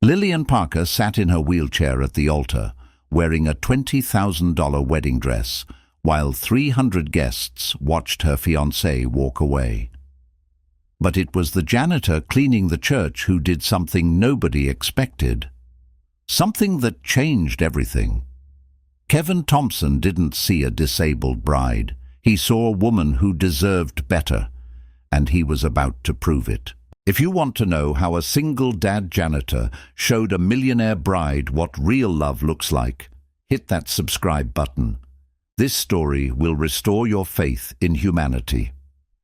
Lillian Parker sat in her wheelchair at the altar, wearing a $20,000 wedding dress, while 300 guests watched her fiancé walk away. But it was the janitor cleaning the church who did something nobody expected. Something that changed everything. Kevin Thompson didn't see a disabled bride. He saw a woman who deserved better, and he was about to prove it. If you want to know how a single dad janitor showed a millionaire bride what real love looks like, hit that subscribe button. This story will restore your faith in humanity.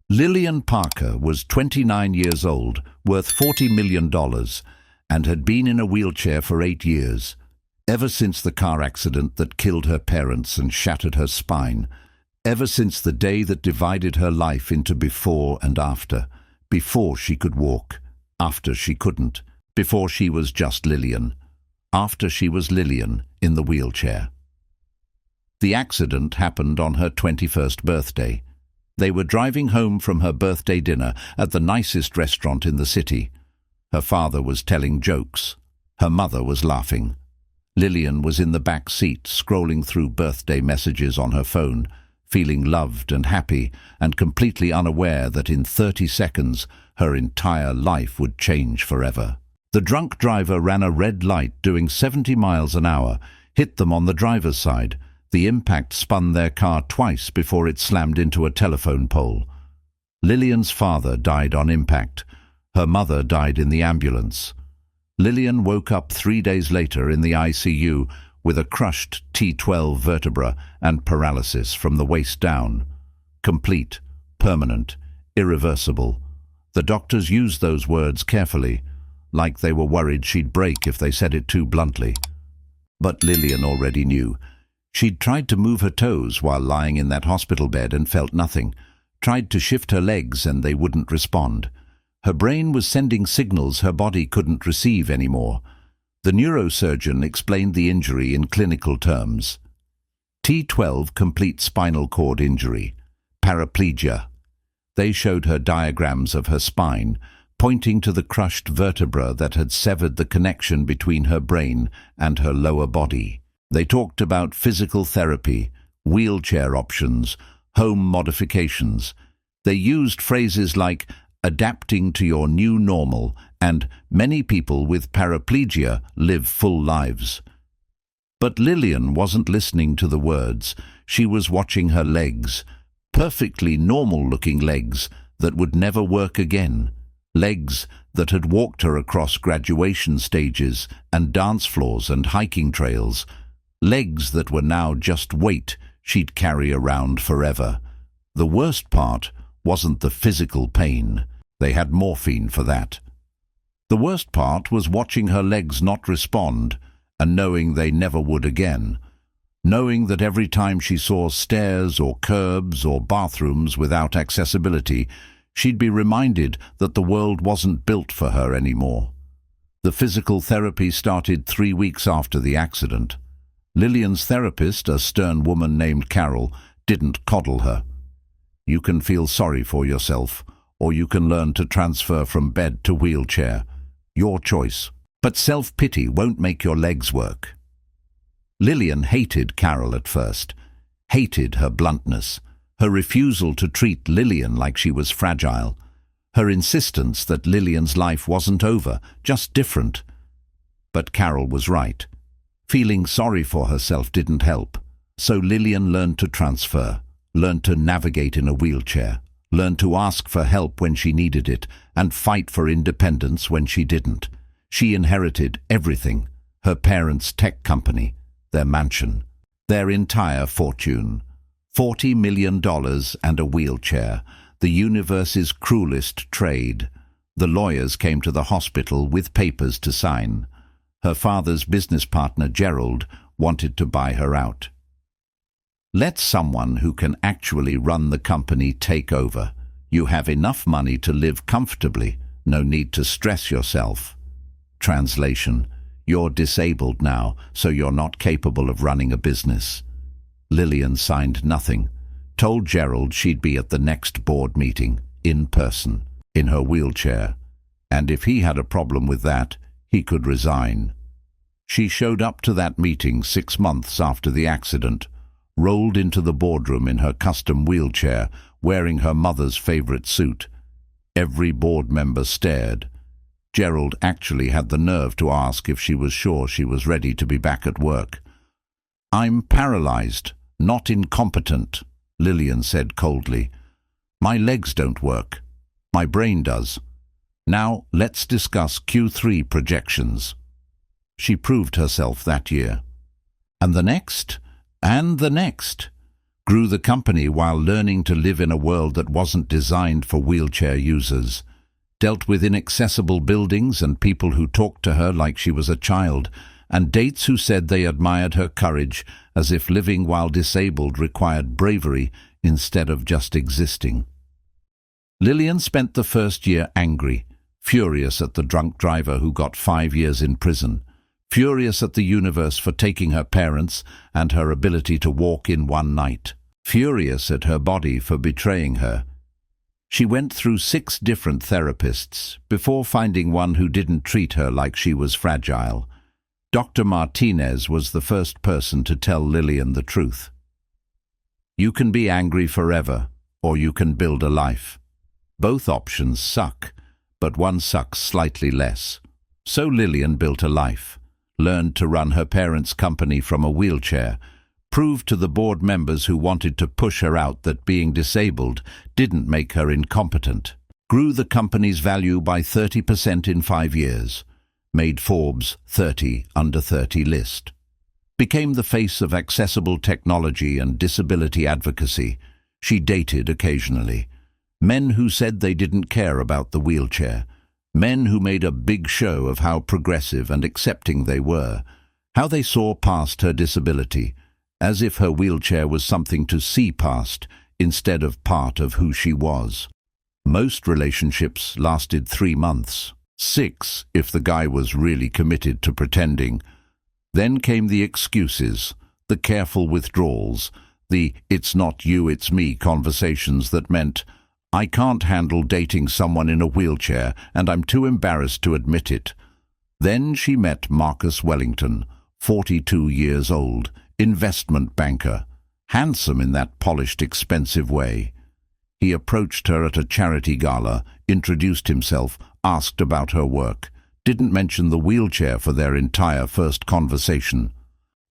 Lillian Parker was 29 years old, worth $40 million, and had been in a wheelchair for 8 years. Ever since the car accident that killed her parents and shattered her spine. Ever since the day that divided her life into before and after. Before she could walk, after she couldn't, before she was just Lillian, after she was Lillian in the wheelchair. The accident happened on her 21st birthday. They were driving home from her birthday dinner at the nicest restaurant in the city. Her father was telling jokes. Her mother was laughing. Lillian was in the back seat, scrolling through birthday messages on her phone, feeling loved and happy, and completely unaware that in 30 seconds her entire life would change forever. The drunk driver ran a red light doing 70 miles an hour, hit them on the driver's side. The impact spun their car twice before it slammed into a telephone pole. Lillian's father died on impact. Her mother died in the ambulance. Lillian woke up 3 days later in the ICU with a crushed T12 vertebra and paralysis from the waist down. Complete, permanent, irreversible. The doctors used those words carefully, like they were worried she'd break if they said it too bluntly. But Lillian already knew. She'd tried to move her toes while lying in that hospital bed and felt nothing, tried to shift her legs and they wouldn't respond. Her brain was sending signals her body couldn't receive anymore. The neurosurgeon explained the injury in clinical terms. T12 complete spinal cord injury, paraplegia. They showed her diagrams of her spine, pointing to the crushed vertebra that had severed the connection between her brain and her lower body. They talked about physical therapy, wheelchair options, home modifications. They used phrases like adapting to your new normal and many people with paraplegia live full lives. But Lillian wasn't listening to the words. She was watching her legs, perfectly normal-looking legs that would never work again. Legs that had walked her across graduation stages and dance floors and hiking trails. Legs that were now just weight she'd carry around forever. The worst part wasn't the physical pain. They had morphine for that. The worst part was watching her legs not respond and knowing they never would again. Knowing that every time she saw stairs or curbs or bathrooms without accessibility, she'd be reminded that the world wasn't built for her anymore. The physical therapy started 3 weeks after the accident. Lillian's therapist, a stern woman named Carol, didn't coddle her. You can feel sorry for yourself, or you can learn to transfer from bed to wheelchair. Your choice. But self-pity won't make your legs work. Lillian hated Carol at first, hated her bluntness, her refusal to treat Lillian like she was fragile, her insistence that Lillian's life wasn't over, just different. But Carol was right. Feeling sorry for herself didn't help, so Lillian learned to transfer, learned to navigate in a wheelchair, learned to ask for help when she needed it, and fight for independence when she didn't. She inherited everything: her parents' tech company, their mansion, their entire fortune. $40 million and a wheelchair, the universe's cruelest trade. The lawyers came to the hospital with papers to sign. Her father's business partner, Gerald, wanted to buy her out. Let someone who can actually run the company take over. You have enough money to live comfortably, no need to stress yourself. Translation: you're disabled now, so you're not capable of running a business. Lillian signed nothing, told Gerald she'd be at the next board meeting, in person, in her wheelchair, and if he had a problem with that, he could resign. She showed up to that meeting 6 months after the accident, rolled into the boardroom in her custom wheelchair, wearing her mother's favorite suit. Every board member stared. Gerald actually had the nerve to ask if she was sure she was ready to be back at work. "I'm paralyzed, not incompetent," Lillian said coldly. "My legs don't work. My brain does. Now let's discuss Q3 projections." She proved herself that year. And the next, and the next. Grew the company while learning to live in a world that wasn't designed for wheelchair users. Dealt with inaccessible buildings and people who talked to her like she was a child, and dates who said they admired her courage, as if living while disabled required bravery instead of just existing. Lillian spent the first year angry, furious at the drunk driver who got 5 years in prison, furious at the universe for taking her parents and her ability to walk in one night, furious at her body for betraying her. She went through 6 different therapists before finding one who didn't treat her like she was fragile. Dr. Martinez was the first person to tell Lillian the truth. You can be angry forever, or you can build a life. Both options suck, but one sucks slightly less. So Lillian built a life, learned to run her parents' company from a wheelchair, proved to the board members who wanted to push her out that being disabled didn't make her incompetent, grew the company's value by 30% in 5 years, made Forbes' 30 under 30 list, became the face of accessible technology and disability advocacy. She dated occasionally. Men who said they didn't care about the wheelchair. Men who made a big show of how progressive and accepting they were, how they saw past her disability, as if her wheelchair was something to see past instead of part of who she was. Most relationships lasted 3 months, 6 if the guy was really committed to pretending. Then came the excuses, the careful withdrawals, the "it's not you, it's me" conversations that meant, "I can't handle dating someone in a wheelchair and I'm too embarrassed to admit it." Then she met Marcus Wellington, 42 years old, investment banker, handsome in that polished, expensive way. He approached her at a charity gala, introduced himself, asked about her work, didn't mention the wheelchair for their entire first conversation.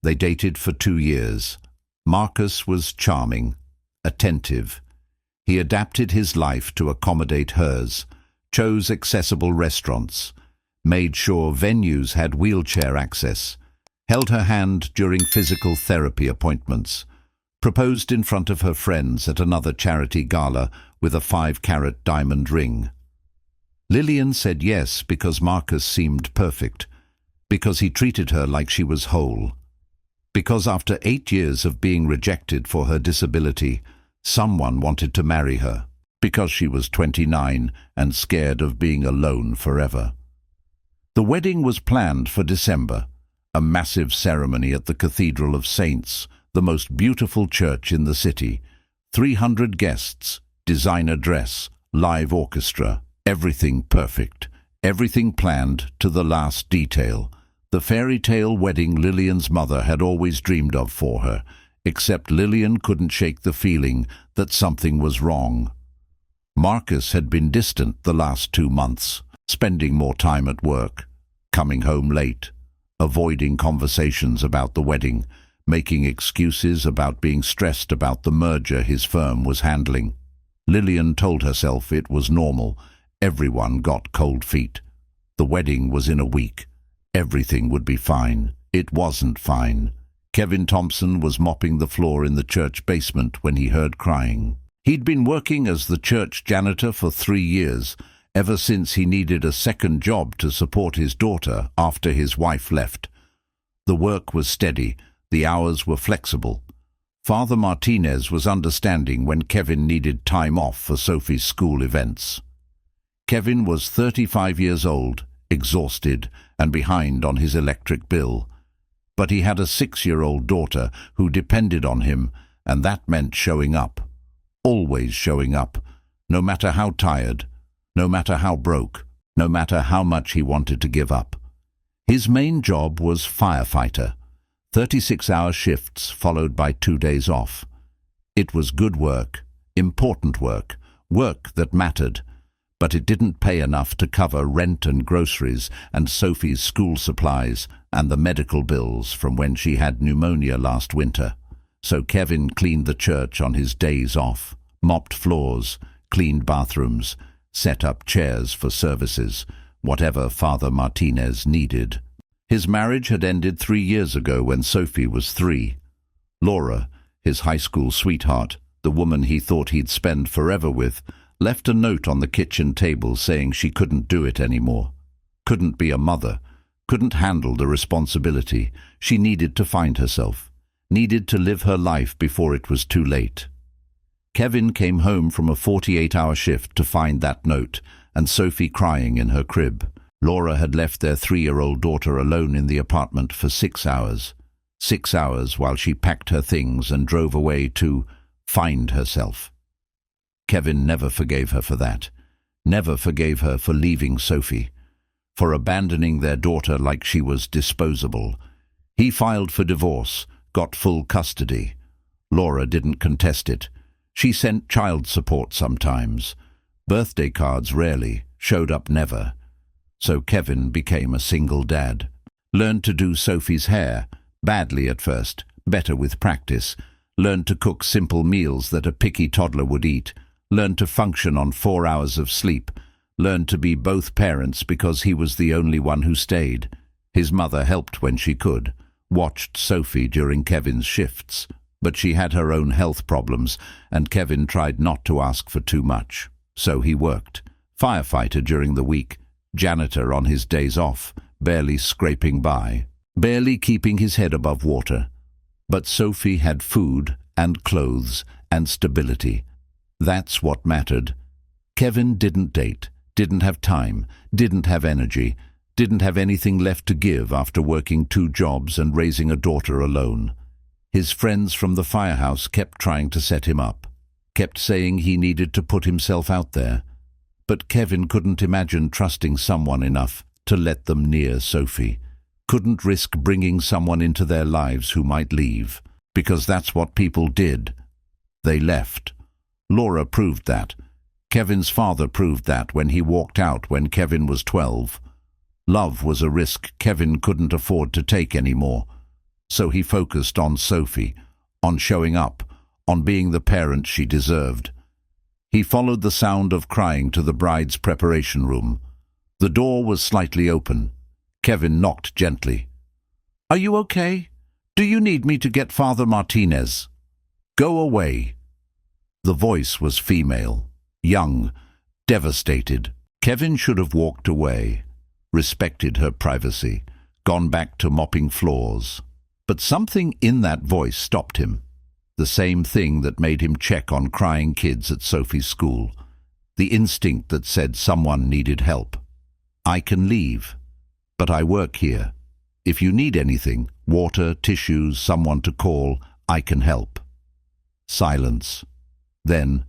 They dated for 2 years. Marcus was charming, attentive. He adapted his life to accommodate hers, chose accessible restaurants, made sure venues had wheelchair access, held her hand during physical therapy appointments, proposed in front of her friends at another charity gala with a 5-carat diamond ring. Lillian said yes because Marcus seemed perfect, because he treated her like she was whole, because after 8 years of being rejected for her disability, someone wanted to marry her, because she was 29 and scared of being alone forever. The wedding was planned for December, a massive ceremony at the Cathedral of Saints, the most beautiful church in the city. 300 guests, designer dress, live orchestra, everything perfect, everything planned to the last detail. The fairy tale wedding Lillian's mother had always dreamed of for her, except Lillian couldn't shake the feeling that something was wrong. Marcus had been distant the last 2 months, spending more time at work, coming home late, avoiding conversations about the wedding, making excuses about being stressed about the merger his firm was handling. Lillian told herself it was normal. Everyone got cold feet. The wedding was in a week. Everything would be fine. It wasn't fine. Kevin Thompson was mopping the floor in the church basement when he heard crying. He'd been working as the church janitor for 3 years, ever since he needed a second job to support his daughter after his wife left. The work was steady, the hours were flexible. Father Martinez was understanding when Kevin needed time off for Sophie's school events. Kevin was 35 years old, exhausted and behind on his electric bill. But he had a 6-year-old daughter who depended on him, and that meant showing up. Always showing up, no matter how tired, no matter how broke, no matter how much he wanted to give up. His main job was firefighter, 36-hour shifts followed by 2 days off. It was good work, important work, work that mattered, but it didn't pay enough to cover rent and groceries and Sophie's school supplies and the medical bills from when she had pneumonia last winter. So Kevin cleaned the church on his days off, mopped floors, cleaned bathrooms, set up chairs for services, whatever Father Martinez needed. His marriage had ended 3 years ago when Sophie was 3. Laura, his high school sweetheart, the woman he thought he'd spend forever with, left a note on the kitchen table saying she couldn't do it anymore. Couldn't be a mother, couldn't handle the responsibility. She needed to find herself, needed to live her life before it was too late. Kevin came home from a 48-hour shift to find that note and Sophie crying in her crib. Laura had left their 3-year-old daughter alone in the apartment for 6 hours. 6 hours while she packed her things and drove away to find herself. Kevin never forgave her for that. Never forgave her for leaving Sophie, for abandoning their daughter like she was disposable. He filed for divorce, got full custody. Laura didn't contest it. She sent child support sometimes. Birthday cards rarely, showed up never. So Kevin became a single dad. Learned to do Sophie's hair, badly at first, better with practice. Learned to cook simple meals that a picky toddler would eat. Learned to function on 4 hours of sleep. Learned to be both parents because he was the only one who stayed. His mother helped when she could. Watched Sophie during Kevin's shifts. But she had her own health problems, and Kevin tried not to ask for too much. So he worked. Firefighter during the week. Janitor on his days off, barely scraping by, barely keeping his head above water. But Sophie had food and clothes and stability. That's what mattered. Kevin didn't date, didn't have time, didn't have energy, didn't have anything left to give after working 2 jobs and raising a daughter alone. His friends from the firehouse kept trying to set him up, kept saying he needed to put himself out there. But Kevin couldn't imagine trusting someone enough to let them near Sophie. Couldn't risk bringing someone into their lives who might leave, because that's what people did. They left. Laura proved that. Kevin's father proved that when he walked out when Kevin was 12. Love was a risk Kevin couldn't afford to take anymore. So he focused on Sophie, on showing up, on being the parent she deserved. He followed the sound of crying to the bride's preparation room. The door was slightly open. Kevin knocked gently. "Are you okay? Do you need me to get Father Martinez?" "Go away." The voice was female, young, devastated. Kevin should have walked away, respected her privacy, gone back to mopping floors. But something in that voice stopped him. The same thing that made him check on crying kids at Sophie's school. The instinct that said someone needed help. "I can leave, but I work here. If you need anything, water, tissues, someone to call, I can help." Silence. Then,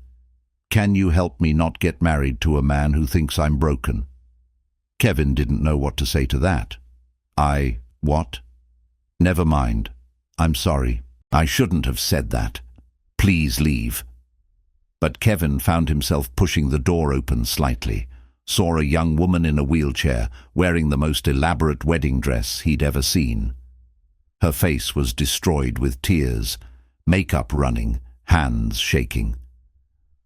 "Can you help me not get married to a man who thinks I'm broken?" Kevin didn't know what to say to that. What? "Never mind. I'm sorry. I shouldn't have said that. Please leave." But Kevin found himself pushing the door open slightly, saw a young woman in a wheelchair, wearing the most elaborate wedding dress he'd ever seen. Her face was destroyed with tears, makeup running, hands shaking.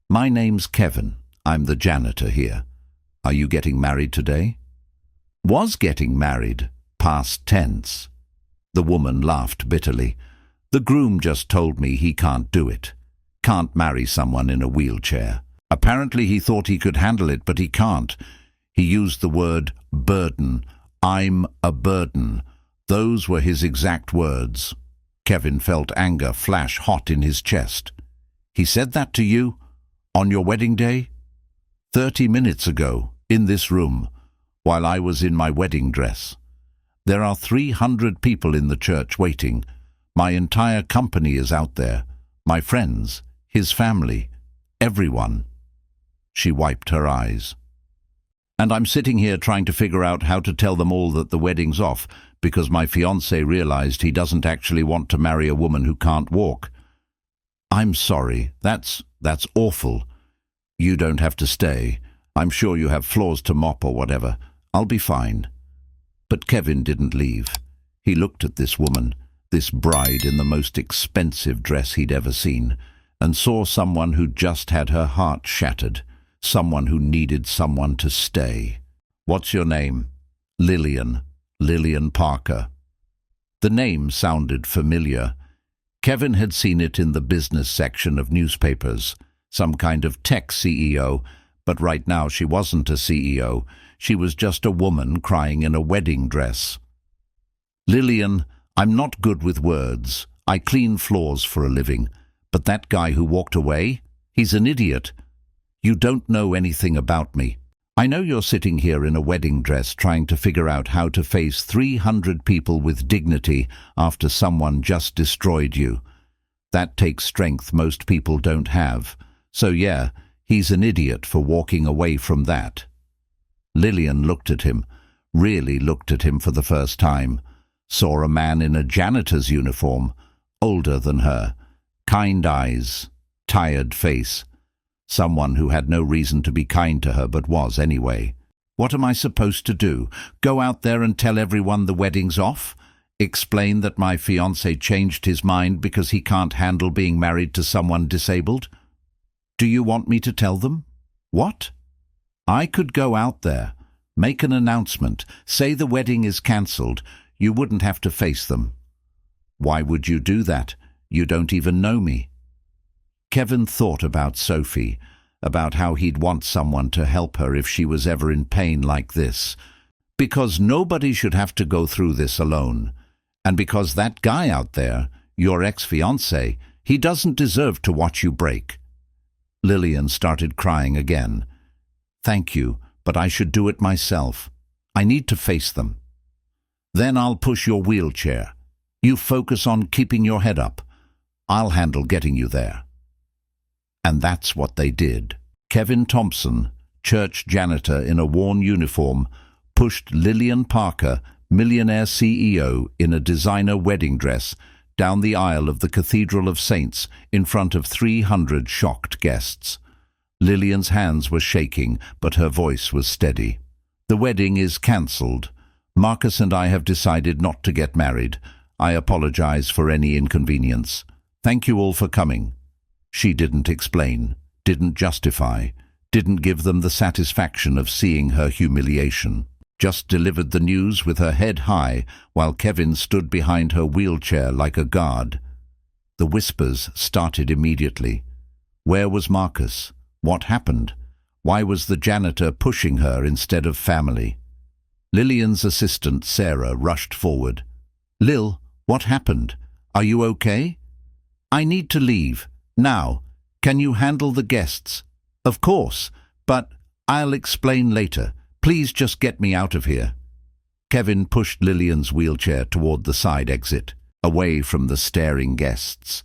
"My name's Kevin. I'm the janitor here. Are you getting married today?" "Was getting married, past tense." The woman laughed bitterly. "The groom just told me he can't do it. Can't marry someone in a wheelchair. Apparently he thought he could handle it, but he can't. He used the word burden. I'm a burden. Those were his exact words." Kevin felt anger flash hot in his chest. "He said that to you? On your wedding day?" 30 minutes ago, in this room, while I was in my wedding dress. There are 300 people in the church waiting. My entire company is out there. My friends, his family, everyone." She wiped her eyes. And I'm sitting here trying to figure out how to tell them all that the wedding's off because my fiancé realized he doesn't actually want to marry a woman who can't walk. I'm sorry. That's awful. You don't have to stay. I'm sure you have floors to mop or whatever. I'll be fine. But Kevin didn't leave. He looked at this woman, this bride in the most expensive dress he'd ever seen, and saw someone who'd just had her heart shattered, someone who needed someone to stay. What's your name? Lillian. Lillian Parker. The name sounded familiar. Kevin had seen it in the business section of newspapers, some kind of tech CEO, but right now she wasn't a CEO. She was just a woman crying in a wedding dress. Lillian, I'm not good with words. I clean floors for a living. But that guy who walked away, he's an idiot. You don't know anything about me. I know you're sitting here in a wedding dress trying to figure out how to face 300 people with dignity after someone just destroyed you. That takes strength most people don't have. So yeah, he's an idiot for walking away from that. Lillian looked at him, really looked at him for the first time. Saw a man in a janitor's uniform, older than her, kind eyes, tired face. Someone who had no reason to be kind to her but was anyway. What am I supposed to do? Go out there and tell everyone the wedding's off? Explain that my fiancé changed his mind because he can't handle being married to someone disabled? Do you want me to tell them? What? I could go out there, make an announcement, say the wedding is cancelled. You wouldn't have to face them. Why would you do that? You don't even know me. Kevin thought about Sophie, about how he'd want someone to help her if she was ever in pain like this. Because nobody should have to go through this alone. And because that guy out there, your ex-fiancé, he doesn't deserve to watch you break. Lillian started crying again. Thank you, but I should do it myself. I need to face them. Then I'll push your wheelchair. You focus on keeping your head up. I'll handle getting you there. And that's what they did. Kevin Thompson, church janitor in a worn uniform, pushed Lillian Parker, Millionaire CEO in a designer wedding dress, down the aisle of the Cathedral of Saints in front of 300 shocked guests. Lillian's hands were shaking, but her voice was steady. The wedding is cancelled. Marcus and I have decided not to get married. I apologize for any inconvenience. Thank you all for coming. She didn't explain, didn't justify, didn't give them the satisfaction of seeing her humiliation. Just delivered the news with her head high while Kevin stood behind her wheelchair like a guard. The whispers started immediately. Where was Marcus? What happened? Why was the janitor pushing her instead of family? Lillian's assistant, Sarah, rushed forward. Lil, what happened? Are you okay? I need to leave. Now. Can you handle the guests? Of course, but I'll explain later. Please just get me out of here. Kevin pushed Lillian's wheelchair toward the side exit, away from the staring guests,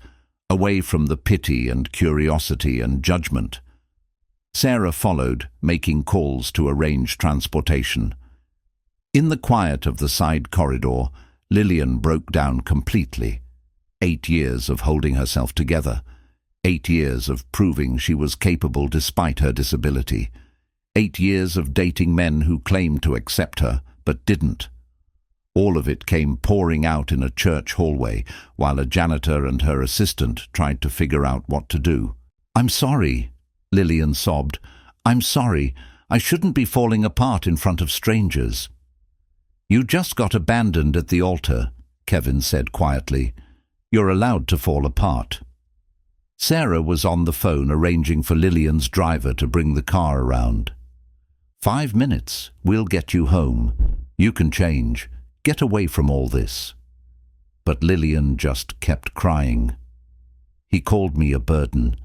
away from the pity and curiosity and judgment. Sarah followed, making calls to arrange transportation. In the quiet of the side corridor, Lillian broke down completely. 8 years of holding herself together. 8 years of proving she was capable despite her disability. 8 years of dating men who claimed to accept her, but didn't. All of it came pouring out in a church hallway, while a janitor and her assistant tried to figure out what to do. I'm sorry, Lillian sobbed. I'm sorry. I shouldn't be falling apart in front of strangers. You just got abandoned at the altar, Kevin said quietly. You're allowed to fall apart. Sarah was on the phone arranging for Lillian's driver to bring the car around. 5 minutes. We'll get you home. You can change. Get away from all this. But Lillian just kept crying. He called me a burden.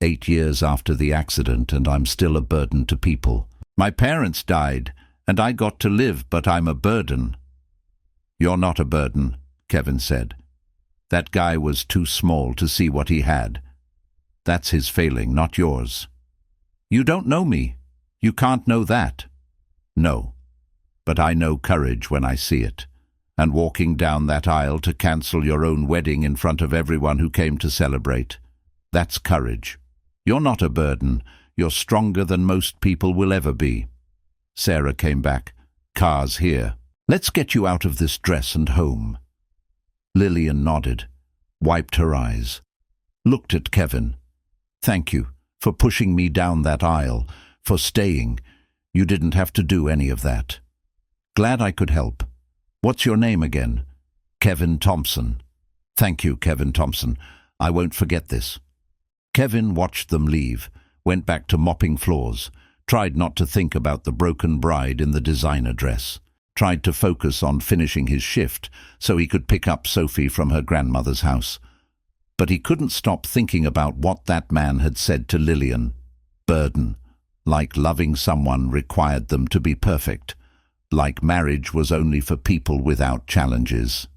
8 years after the accident, and I'm still a burden to people. My parents died, and I got to live, but I'm a burden. You're not a burden, Kevin said. That guy was too small to see what he had. That's his failing, not yours. You don't know me. You can't know that. No, but I know courage when I see it. And walking down that aisle to cancel your own wedding in front of everyone who came to celebrate. That's courage. You're not a burden. You're stronger than most people will ever be. Sarah came back. Car's here. Let's get you out of this dress and home. Lillian nodded, wiped her eyes, looked at Kevin. Thank you for pushing me down that aisle, for staying. You didn't have to do any of that. Glad I could help. What's your name again? Kevin Thompson. Thank you, Kevin Thompson. I won't forget this. Kevin watched them leave, went back to mopping floors, tried not to think about the broken bride in the designer dress, tried to focus on finishing his shift so he could pick up Sophie from her grandmother's house. But he couldn't stop thinking about what that man had said to Lillian. Burden. Like loving someone required them to be perfect. Like marriage was only for people without challenges.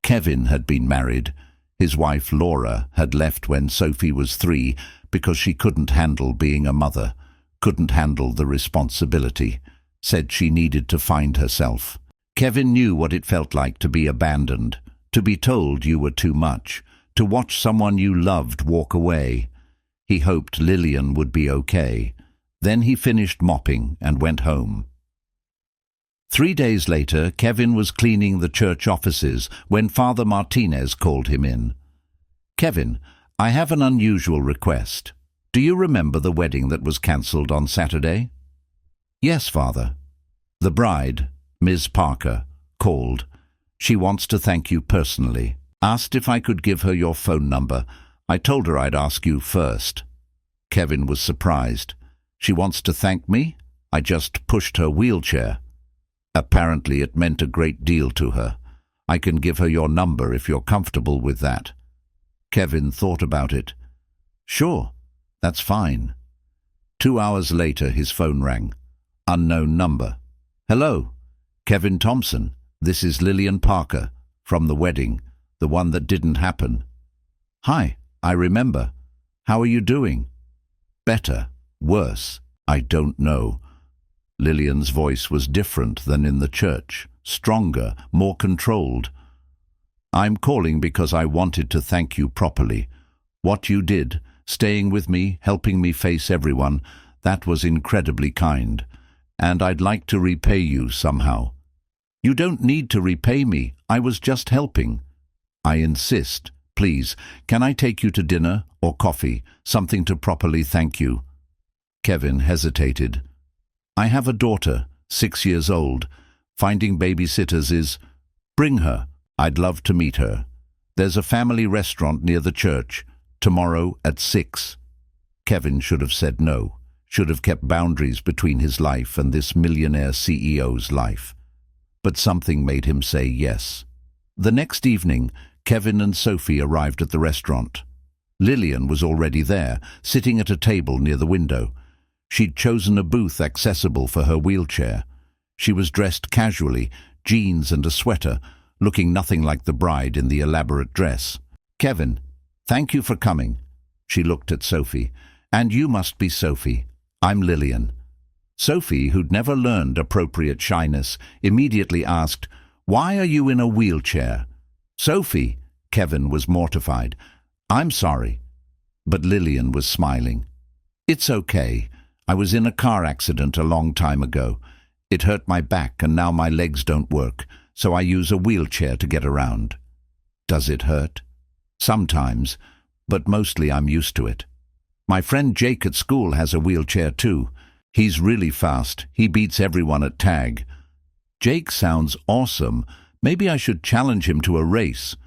Kevin had been married. His wife Laura had left when Sophie was 3 because she couldn't handle being a mother, couldn't handle the responsibility, said she needed to find herself. Kevin knew what it felt like to be abandoned, to be told you were too much, to watch someone you loved walk away. He hoped Lillian would be okay. Then he finished mopping and went home. 3 days later, Kevin was cleaning the church offices when Father Martinez called him in. Kevin, I have an unusual request. Do you remember the wedding that was cancelled on Saturday? Yes, Father. The bride, Ms. Parker, called. She wants to thank you personally. Asked if I could give her your phone number. I told her I'd ask you first. Kevin was surprised. She wants to thank me? I just pushed her wheelchair. Apparently it meant a great deal to her. I can give her your number if you're comfortable with that. Kevin thought about it. Sure, that's fine. 2 hours later his phone rang. Unknown number. Hello, Kevin Thompson. This is Lillian Parker, from the wedding, the one that didn't happen. Hi, I remember. How are you doing? Better, worse, I don't know. Lillian's voice was different than in the church, stronger, more controlled. I'm calling because I wanted to thank you properly. What you did, staying with me, helping me face everyone, that was incredibly kind. And I'd like to repay you somehow. You don't need to repay me. I was just helping. I insist. Please, can I take you to dinner or coffee, something to properly thank you? Kevin hesitated. I have a daughter, 6 years old. Finding babysitters is... Bring her. I'd love to meet her. There's a family restaurant near the church. Tomorrow at 6. Kevin should have said no. Should have kept boundaries between his life and this millionaire CEO's life. But something made him say yes. The next evening, Kevin and Sophie arrived at the restaurant. Lillian was already there, sitting at a table near the window. She'd chosen a booth accessible for her wheelchair. She was dressed casually, jeans and a sweater, looking nothing like the bride in the elaborate dress. Kevin, thank you for coming. She looked at Sophie. And you must be Sophie. I'm Lillian. Sophie, who'd never learned appropriate shyness, immediately asked, Why are you in a wheelchair? Sophie, Kevin was mortified. I'm sorry. But Lillian was smiling. It's okay. I was in a car accident a long time ago. It hurt my back and now my legs don't work, so I use a wheelchair to get around. Does it hurt? Sometimes, but mostly I'm used to it. My friend Jake at school has a wheelchair too. He's really fast. He beats everyone at tag. Jake sounds awesome. Maybe I should challenge him to a race.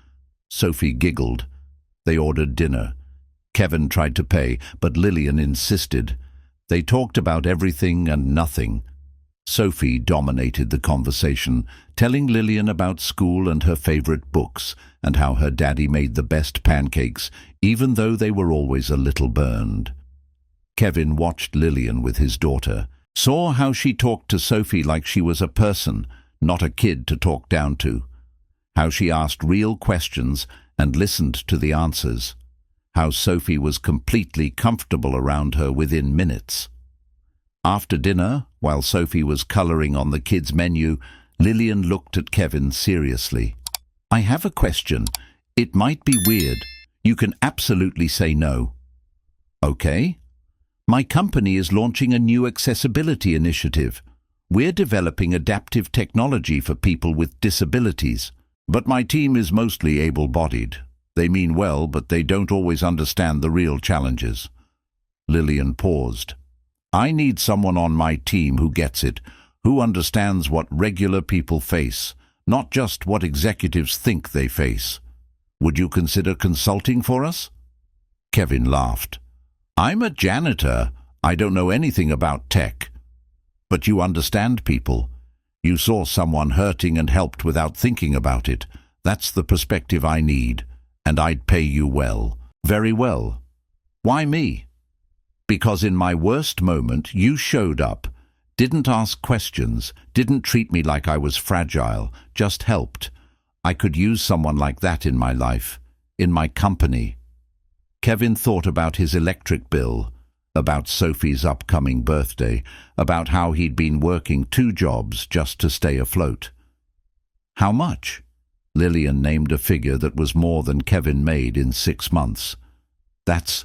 Sophie giggled. They ordered dinner. Kevin tried to pay, but Lillian insisted. They talked about everything and nothing. Sophie dominated the conversation, telling Lillian about school and her favorite books, and how her daddy made the best pancakes, even though they were always a little burned. Kevin watched Lillian with his daughter, saw how she talked to Sophie like she was a person, not a kid to talk down to, how she asked real questions and listened to the answers, how Sophie was completely comfortable around her within minutes. After dinner, while Sophie was coloring on the kids' menu, Lillian looked at Kevin seriously. "I have a question. It might be weird. You can absolutely say no." "Okay." "My company is launching a new accessibility initiative. We're developing adaptive technology for people with disabilities. But my team is mostly able-bodied. They mean well, but they don't always understand the real challenges." Lillian paused. "I need someone on my team who gets it, who understands what regular people face, not just what executives think they face. Would you consider consulting for us?" Kevin laughed. "I'm a janitor. I don't know anything about tech." "But you understand people. You saw someone hurting and helped without thinking about it. That's the perspective I need, and I'd pay you well." "Very well. Why me?" "Because in my worst moment you showed up, didn't ask questions, didn't treat me like I was fragile, just helped. I could use someone like that in my life, in my company." Kevin thought about his electric bill, about Sophie's upcoming birthday, about how he'd been working 2 jobs just to stay afloat. "How much?" Lillian named a figure that was more than Kevin made in 6 months. That's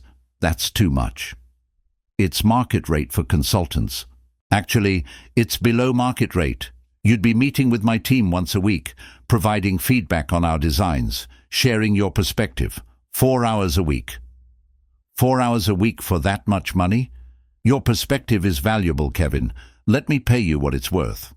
too much. It's market rate for consultants. Actually, it's below market rate. You'd be meeting with my team once a week, providing feedback on our designs, sharing your perspective. 4 hours a week. 4 hours a week for that much money? Your perspective is valuable, Kevin. Let me pay you what it's worth."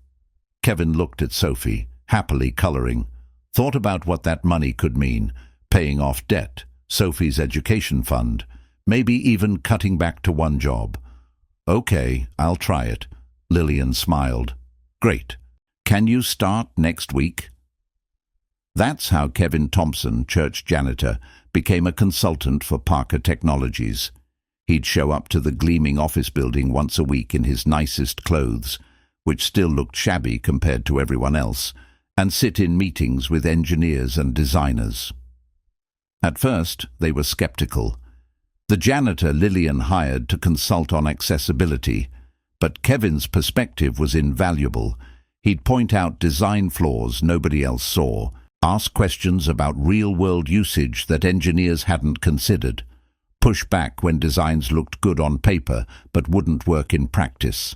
Kevin looked at Sophie, happily coloring, thought about what that money could mean, paying off debt, Sophie's education fund, maybe even cutting back to 1 job. "Okay, I'll try it." Lillian smiled. "Great. Can you start next week?" That's how Kevin Thompson, church janitor, became a consultant for Parker Technologies. He'd show up to the gleaming office building once a week in his nicest clothes, which still looked shabby compared to everyone else, and sit in meetings with engineers and designers. At first, they were skeptical. The janitor Lillian hired to consult on accessibility, but Kevin's perspective was invaluable. He'd point out design flaws nobody else saw, ask questions about real-world usage that engineers hadn't considered, push back when designs looked good on paper but wouldn't work in practice.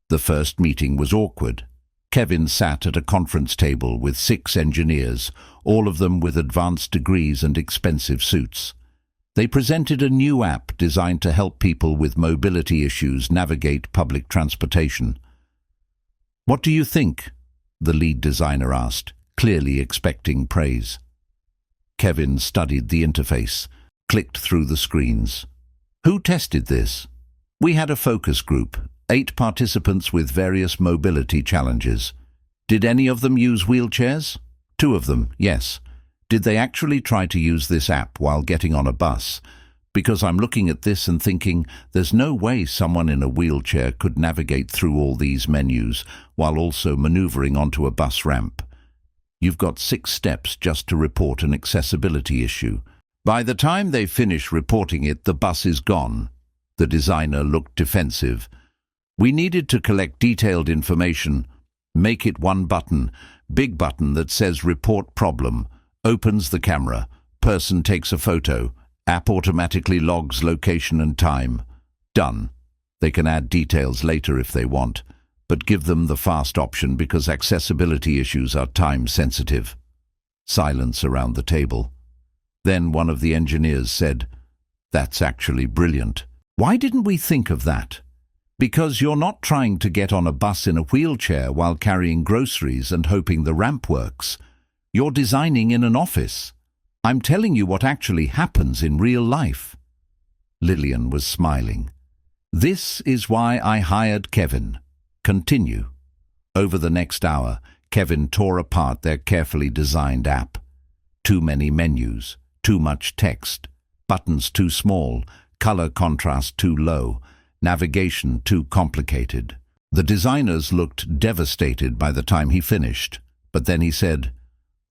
The first meeting was awkward. Kevin sat at a conference table with 6 engineers, all of them with advanced degrees and expensive suits. They presented a new app designed to help people with mobility issues navigate public transportation. "What do you think?" the lead designer asked, clearly expecting praise. Kevin studied the interface, clicked through the screens. "Who tested this?" "We had a focus group, 8 participants with various mobility challenges." "Did any of them use wheelchairs?" "2 of them, yes." "Did they actually try to use this app while getting on a bus? Because I'm looking at this and thinking there's no way someone in a wheelchair could navigate through all these menus while also maneuvering onto a bus ramp. You've got 6 steps just to report an accessibility issue. By the time they finish reporting it, the bus is gone." The designer looked defensive. "We needed to collect detailed information. Make it 1 button, big button that says report problem. Opens the camera. Person takes a photo. App automatically logs location and time. Done. They can add details later if they want, but give them the fast option because accessibility issues are time-sensitive." Silence around the table. Then one of the engineers said, "That's actually brilliant. Why didn't we think of that?" "Because you're not trying to get on a bus in a wheelchair while carrying groceries and hoping the ramp works. You're designing in an office. I'm telling you what actually happens in real life." Lillian was smiling. "This is why I hired Kevin. Continue." Over the next hour, Kevin tore apart their carefully designed app. Too many menus, too much text, buttons too small, color contrast too low, navigation too complicated. The designers looked devastated by the time he finished, but then he said,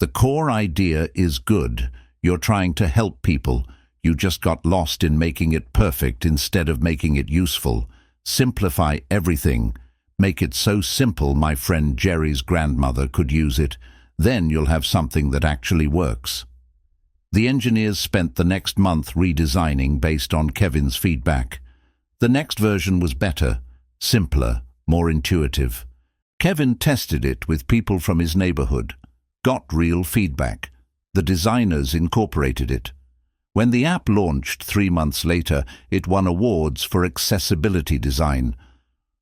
"The core idea is good. You're trying to help people. You just got lost in making it perfect instead of making it useful. Simplify everything. Make it so simple my friend Jerry's grandmother could use it. Then you'll have something that actually works. The engineers spent the next month redesigning based on Kevin's feedback. The next version was better, simpler, more intuitive. Kevin tested it with people from his neighborhood, got real feedback. The designers incorporated it. When the app launched 3 months later, it won awards for accessibility design.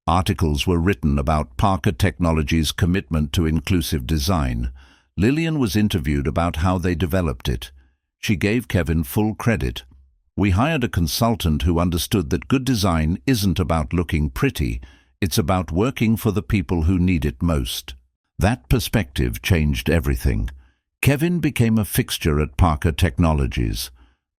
Articles were written about Parker Technology's commitment to inclusive design. Lillian was interviewed about how they developed it. She gave Kevin full credit. We hired a consultant who understood that good design isn't about looking pretty, it's about working for the people who need it most. That perspective changed everything. Kevin became a fixture at Parker Technologies.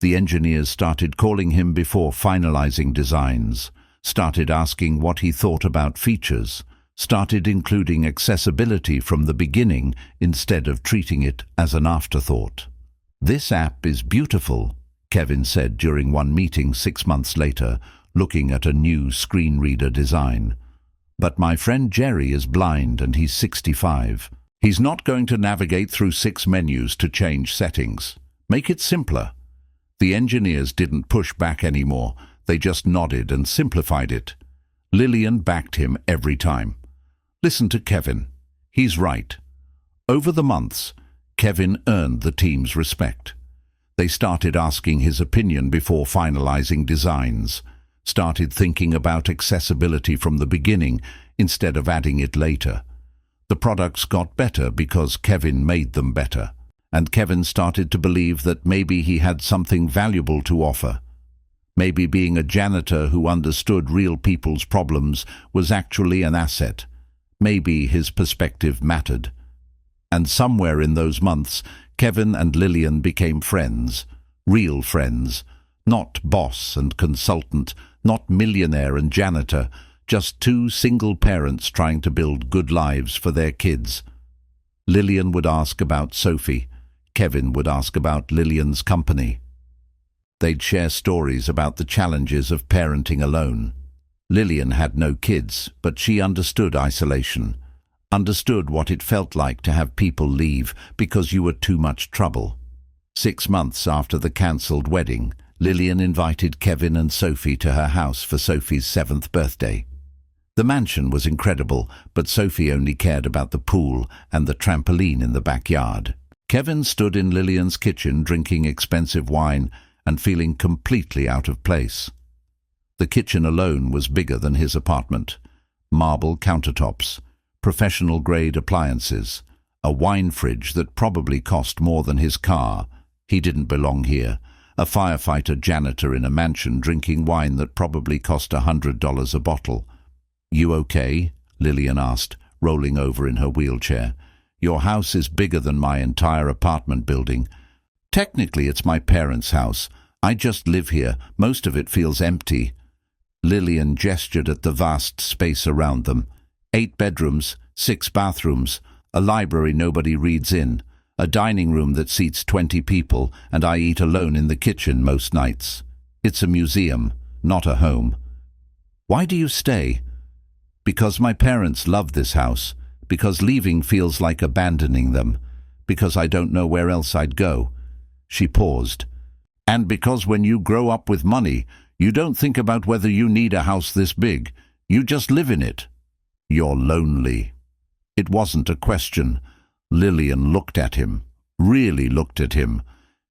The engineers started calling him before finalizing designs, started asking what he thought about features, started including accessibility from the beginning instead of treating it as an afterthought. "This app is beautiful," Kevin said during one meeting 6 months later, looking at a new screen reader design. "But my friend Jerry is blind and he's 65. He's not going to navigate through 6 menus to change settings. Make it simpler." The engineers didn't push back anymore. They just nodded and simplified it. Lillian backed him every time. Listen to Kevin. He's right. Over the months, Kevin earned the team's respect. They started asking his opinion before finalizing designs, started thinking about accessibility from the beginning instead of adding it later. The products got better because Kevin made them better, and Kevin started to believe that maybe he had something valuable to offer. Maybe being a janitor who understood real people's problems was actually an asset. Maybe his perspective mattered. And somewhere in those months, Kevin and Lillian became friends, real friends, not boss and consultant, not millionaire and janitor, just 2 single parents trying to build good lives for their kids. Lillian would ask about Sophie. Kevin would ask about Lillian's company. They'd share stories about the challenges of parenting alone. Lillian had no kids, but she understood isolation, understood what it felt like to have people leave because you were too much trouble. 6 months after the cancelled wedding, Lillian invited Kevin and Sophie to her house for Sophie's 7th birthday. The mansion was incredible, but Sophie only cared about the pool and the trampoline in the backyard. Kevin stood in Lillian's kitchen drinking expensive wine and feeling completely out of place. The kitchen alone was bigger than his apartment. Marble countertops, professional-grade appliances, a wine fridge that probably cost more than his car. He didn't belong here. A firefighter janitor in a mansion drinking wine that probably cost $100 a bottle. "You okay?" Lillian asked, rolling over in her wheelchair. "Your house is bigger than my entire apartment building." "Technically, it's my parents' house. I just live here. Most of it feels empty." Lillian gestured at the vast space around them. 8 bedrooms, 6 bathrooms, a library nobody reads in, a dining room that seats 20 people, and I eat alone in the kitchen most nights. It's a museum, not a home. "Why do you stay?" "Because my parents love this house, because leaving feels like abandoning them, because I don't know where else I'd go." She paused. "And because when you grow up with money, you don't think about whether you need a house this big. You just live in it. You're lonely." It wasn't a question. Lillian looked at him, really looked at him.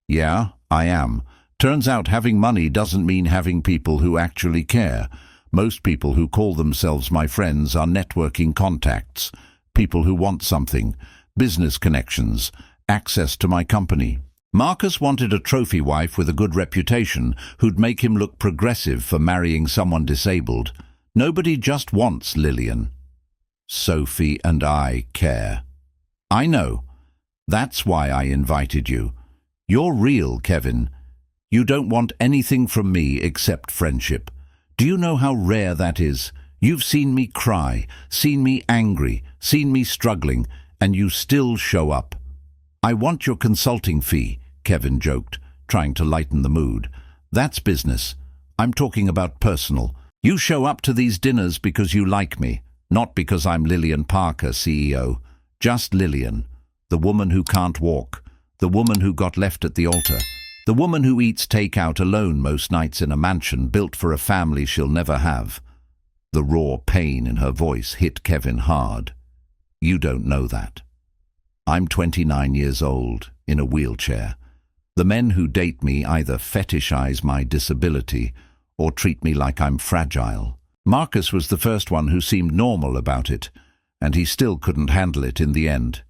"Yeah, I am. Turns out having money doesn't mean having people who actually care. Most people who call themselves my friends are networking contacts, people who want something, business connections, access to my company." Marcus wanted a trophy wife with a good reputation who'd make him look progressive for marrying someone disabled. Nobody just wants Lillian. "Sophie and I care." "I know. That's why I invited you. You're real, Kevin. You don't want anything from me except friendship. Do you know how rare that is? You've seen me cry, seen me angry, seen me struggling, and you still show up." "I want your consulting fee," Kevin joked, trying to lighten the mood. "That's business. I'm talking about personal. You show up to these dinners because you like me, not because I'm Lillian Parker, CEO. Just Lillian, the woman who can't walk, the woman who got left at the altar, the woman who eats takeout alone most nights in a mansion built for a family she'll never have. The raw pain in her voice hit Kevin hard. You don't know that. I'm 29 years old, in a wheelchair. The men who date me either fetishize my disability or treat me like I'm fragile. Marcus was the first one who seemed normal about it, and he still couldn't handle it in the end.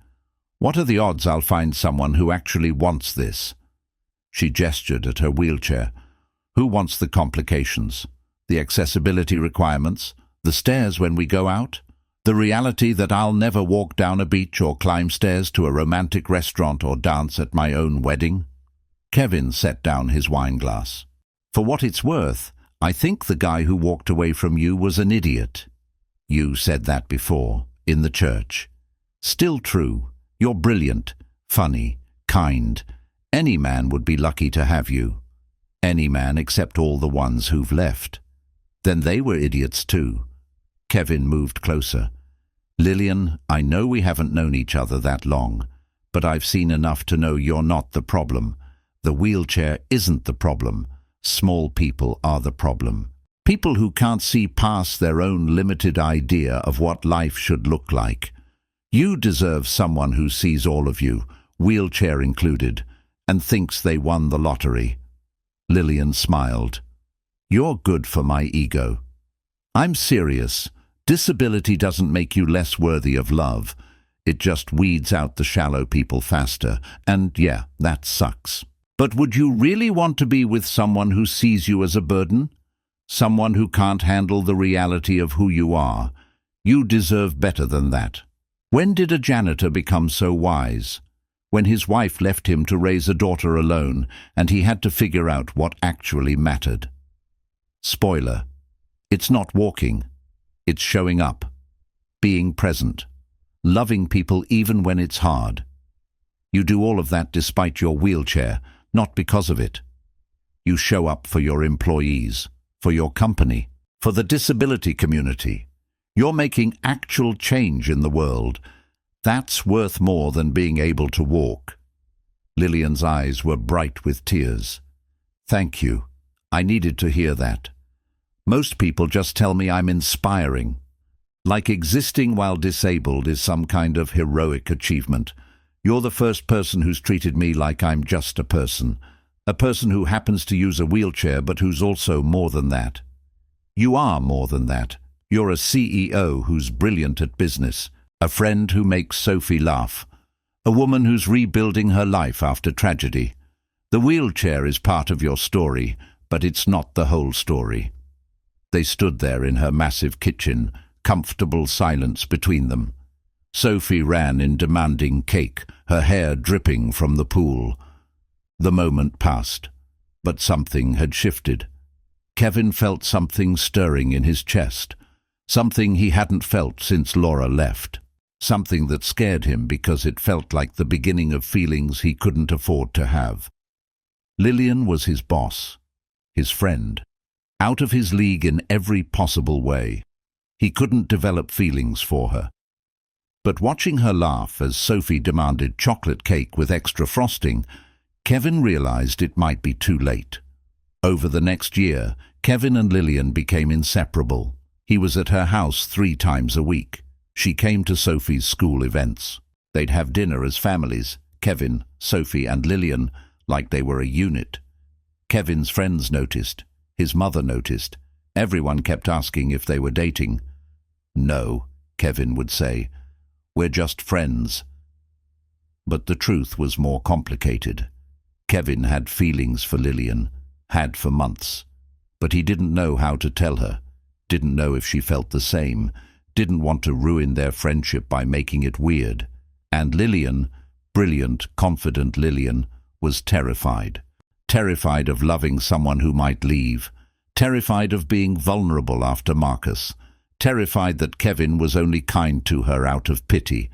What are the odds I'll find someone who actually wants this? She gestured at her wheelchair. Who wants the complications? The accessibility requirements? The stairs when we go out? The reality that I'll never walk down a beach or climb stairs to a romantic restaurant or dance at my own wedding? Kevin set down his wine glass. For what it's worth, I think the guy who walked away from you was an idiot. You said that before, in the church. Still true. You're brilliant, funny, kind. Any man would be lucky to have you. Any man except all the ones who've left. Then they were idiots too. Kevin moved closer. Lillian, I know we haven't known each other that long, but I've seen enough to know you're not the problem. The wheelchair isn't the problem. Small people are the problem. People who can't see past their own limited idea of what life should look like. You deserve someone who sees all of you, wheelchair included, and thinks they won the lottery. Lillian smiled. You're good for my ego. I'm serious. Disability doesn't make you less worthy of love. It just weeds out the shallow people faster, and yeah, that sucks. But would you really want to be with someone who sees you as a burden? Someone who can't handle the reality of who you are? You deserve better than that. When did a janitor become so wise? When his wife left him to raise a daughter alone, and he had to figure out what actually mattered. Spoiler. It's not walking. It's showing up. Being present. Loving people even when it's hard. You do all of that despite your wheelchair, not because of it. You show up for your employees, for your company, for the disability community. You're making actual change in the world. That's worth more than being able to walk. Lillian's eyes were bright with tears. Thank you. I needed to hear that. Most people just tell me I'm inspiring. Like existing while disabled is some kind of heroic achievement. You're the first person who's treated me like I'm just a person who happens to use a wheelchair but who's also more than that. You are more than that. You're a CEO who's brilliant at business, a friend who makes Sophie laugh, a woman who's rebuilding her life after tragedy. The wheelchair is part of your story, but it's not the whole story. They stood there in her massive kitchen, comfortable silence between them. Sophie ran in demanding cake, her hair dripping from the pool. The moment passed, but something had shifted. Kevin felt something stirring in his chest, something he hadn't felt since Laura left, something that scared him because it felt like the beginning of feelings he couldn't afford to have. Lillian was his boss, his friend, out of his league in every possible way. He couldn't develop feelings for her. But watching her laugh as Sophie demanded chocolate cake with extra frosting, Kevin realized it might be too late. Over the next year, Kevin and Lillian became inseparable. He was at her house 3 times a week. She came to Sophie's school events. They'd have dinner as families, Kevin, Sophie and Lillian, like they were a unit. Kevin's friends noticed. His mother noticed. Everyone kept asking if they were dating. No, Kevin would say. We're just friends. But the truth was more complicated. Kevin had feelings for Lillian, had for months. But he didn't know how to tell her, didn't know if she felt the same, didn't want to ruin their friendship by making it weird. And Lillian, brilliant, confident Lillian, was terrified. Terrified of loving someone who might leave. Terrified of being vulnerable after Marcus. Terrified that Kevin was only kind to her out of pity.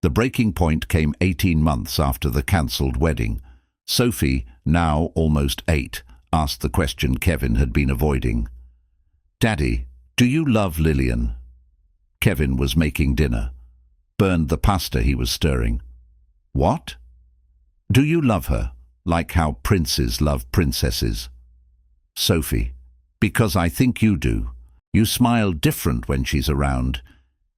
The breaking point came 18 months after the cancelled wedding. Sophie, now almost 8, asked the question Kevin had been avoiding. Daddy, do you love Lillian? Kevin was making dinner. Burned the pasta he was stirring. What? Do you love her, like how princes love princesses? Sophie, because I think you do. You smile different when she's around,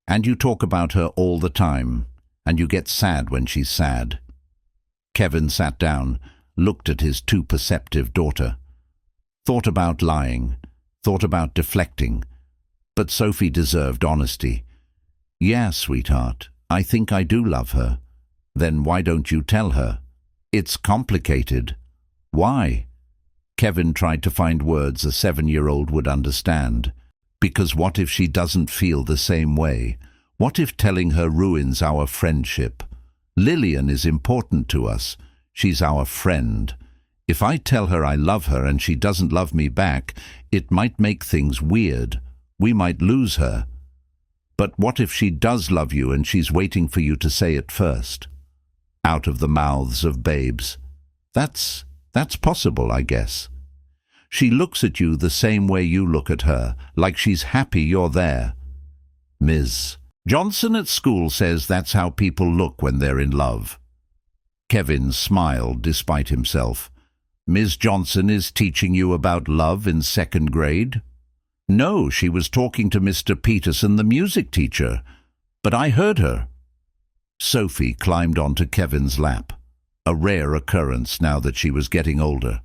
and you talk about her all the time, and you get sad when she's sad. Kevin sat down, looked at his too perceptive daughter. Thought about lying, thought about deflecting, but Sophie deserved honesty. Yeah, sweetheart, I think I do love her. Then why don't you tell her? It's complicated. Why? Kevin tried to find words a 7-year-old would understand. Because what if she doesn't feel the same way? What if telling her ruins our friendship? Lillian is important to us. She's our friend. If I tell her I love her and she doesn't love me back, it might make things weird. We might lose her. But what if she does love you and she's waiting for you to say it first? Out of the mouths of babes. That's possible, I guess. She looks at you the same way you look at her, like she's happy you're there. Ms. Johnson at school says that's how people look when they're in love. Kevin smiled despite himself. Ms. Johnson is teaching you about love in 2nd grade? No, she was talking to Mr. Peterson, the music teacher. But I heard her. Sophie climbed onto Kevin's lap, a rare occurrence now that she was getting older.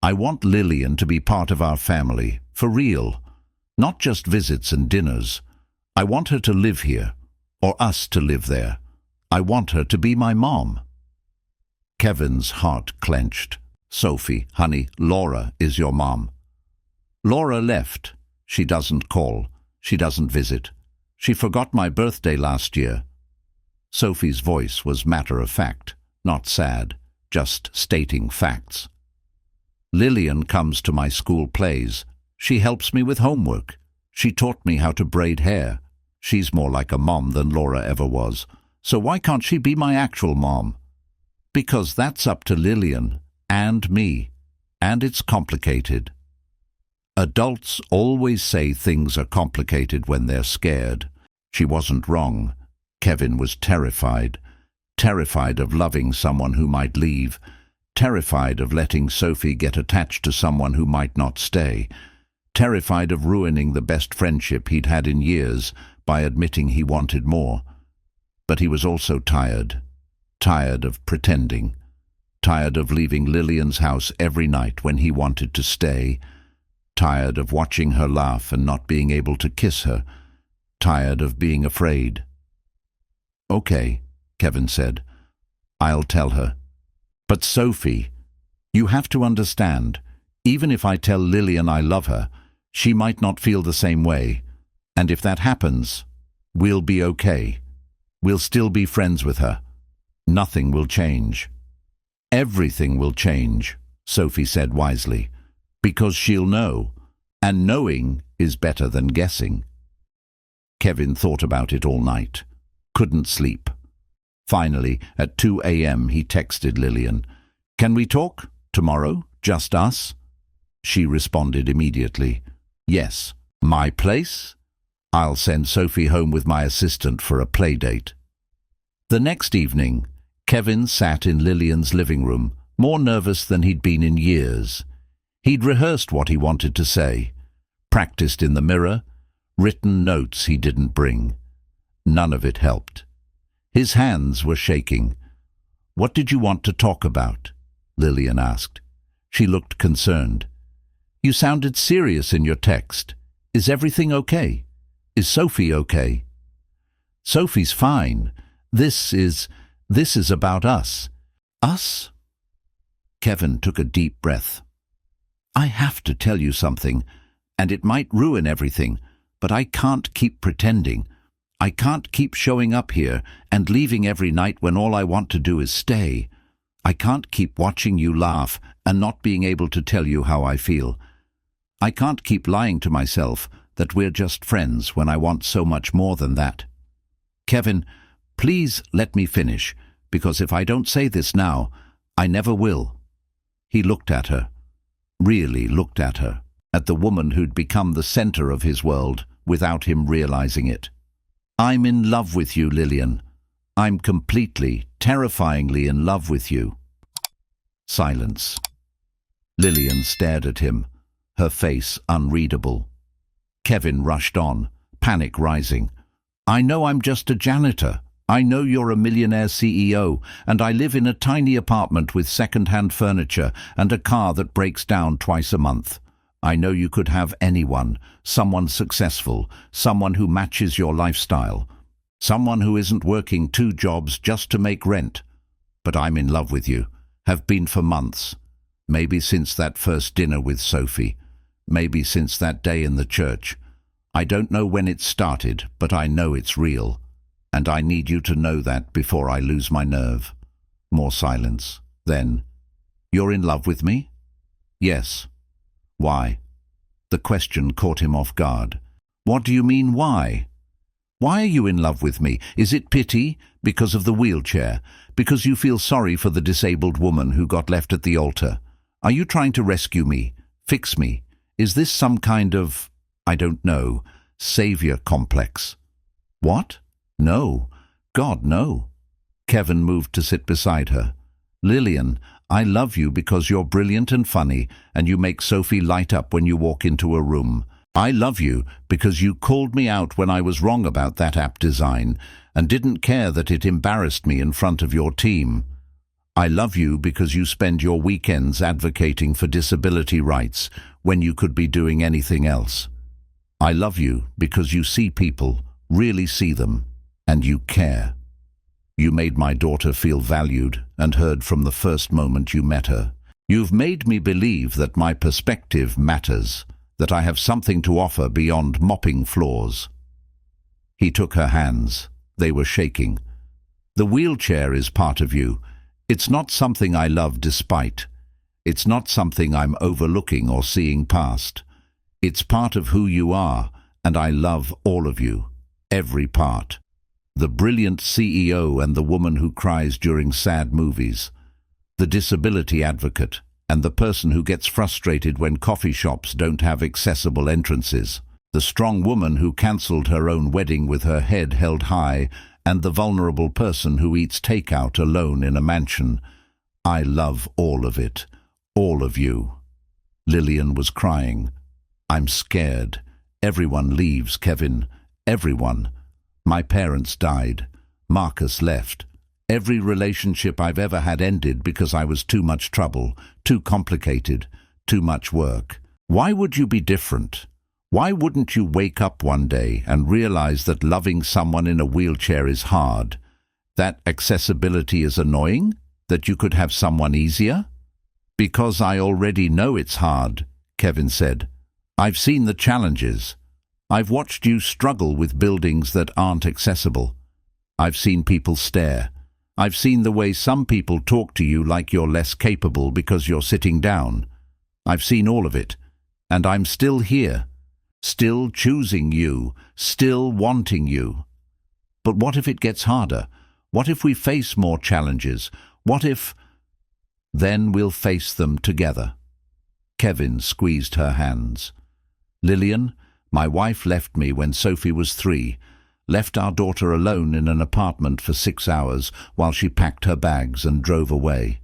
I want Lillian to be part of our family, for real. Not just visits and dinners. I want her to live here, or us to live there. I want her to be my mom. Kevin's heart clenched. Sophie, honey, Laura is your mom. Laura left. She doesn't call. She doesn't visit. She forgot my birthday last year. Sophie's voice was matter-of-fact, not sad, just stating facts. Lillian comes to my school plays. She helps me with homework. She taught me how to braid hair. She's more like a mom than Laura ever was. So why can't she be my actual mom? Because that's up to Lillian and me, and it's complicated. Adults always say things are complicated when they're scared. She wasn't wrong. Kevin was terrified. Terrified of loving someone who might leave. Terrified of letting Sophie get attached to someone who might not stay. Terrified of ruining the best friendship he'd had in years by admitting he wanted more. But he was also tired. Tired of pretending. Tired of leaving Lillian's house every night when he wanted to stay. Tired of watching her laugh and not being able to kiss her. Tired of being afraid. Okay, Kevin said. I'll tell her. But Sophie, you have to understand, even if I tell Lillian I love her, she might not feel the same way. And if that happens, we'll be okay. We'll still be friends with her. Nothing will change. Everything will change, Sophie said wisely, because she'll know, and knowing is better than guessing. Kevin thought about it all night. Couldn't sleep. Finally, at 2 a.m. he texted Lillian. Can we talk? Tomorrow? Just us? She responded immediately. Yes. My place? I'll send Sophie home with my assistant for a play date. The next evening, Kevin sat in Lillian's living room, more nervous than he'd been in years. He'd rehearsed what he wanted to say, practiced in the mirror, written notes he didn't bring. None of it helped. His hands were shaking. What did you want to talk about? Lillian asked. She looked concerned. You sounded serious in your text. Is everything okay? Is Sophie okay? Sophie's fine. This is about us. Us? Kevin took a deep breath. I have to tell you something, and it might ruin everything, but I can't keep pretending. I can't keep showing up here and leaving every night when all I want to do is stay. I can't keep watching you laugh and not being able to tell you how I feel. I can't keep lying to myself that we're just friends when I want so much more than that. Kevin, please let me finish, because if I don't say this now, I never will. He looked at her, really looked at her. at the woman who'd become the center of his world without him realizing it. "I'm in love with you, Lillian. I'm completely, terrifyingly in love with you." Silence. Lillian stared at him, her face unreadable. Kevin rushed on, panic rising. "I know I'm just a janitor. I know you're a millionaire CEO, and I live in a tiny apartment with second-hand furniture and a car that breaks down twice a month. I know you could have anyone, someone successful, someone who matches your lifestyle, someone who isn't working 2 jobs just to make rent. But I'm in love with you, have been for months. Maybe since that first dinner with Sophie. Maybe since that day in the church. I don't know when it started, but I know it's real. And I need you to know that before I lose my nerve." More silence. Then, "You're in love with me?" "Yes." "Why?" The question caught him off guard. "What do you mean, why? Why are you in love with me? Is it pity? Because of the wheelchair? Because you feel sorry for the disabled woman who got left at the altar? Are you trying to rescue me? Fix me? Is this some kind of, I don't know, savior complex?" "What? No. God, no." Kevin moved to sit beside her. "Lillian, I love you because you're brilliant and funny, and you make Sophie light up when you walk into a room. I love you because you called me out when I was wrong about that app design, and didn't care that it embarrassed me in front of your team. I love you because you spend your weekends advocating for disability rights when you could be doing anything else. I love you because you see people, really see them, and you care. You made my daughter feel valued and heard from the first moment you met her. You've made me believe that my perspective matters, that I have something to offer beyond mopping floors." He took her hands. They were shaking. "The wheelchair is part of you. It's not something I love despite. It's not something I'm overlooking or seeing past. It's part of who you are, and I love all of you, every part. The brilliant CEO and the woman who cries during sad movies. The disability advocate and the person who gets frustrated when coffee shops don't have accessible entrances. The strong woman who cancelled her own wedding with her head held high, and the vulnerable person who eats takeout alone in a mansion. I love all of it, all of you." Lillian was crying. "I'm scared. Everyone leaves, Kevin. Everyone. My parents died. Marcus left. Every relationship I've ever had ended because I was too much trouble, too complicated, too much work. Why would you be different? Why wouldn't you wake up one day and realize that loving someone in a wheelchair is hard, that accessibility is annoying, that you could have someone easier?" "Because I already know it's hard," Kevin said. "I've seen the challenges. I've watched you struggle with buildings that aren't accessible. I've seen people stare. I've seen the way some people talk to you like you're less capable because you're sitting down. I've seen all of it, and I'm still here, still choosing you, still wanting you. But what if it gets harder? What if we face more challenges? What if... Then we'll face them together." Kevin squeezed her hands. "Lillian, my wife left me when Sophie was 3, left our daughter alone in an apartment for 6 hours while she packed her bags and drove away.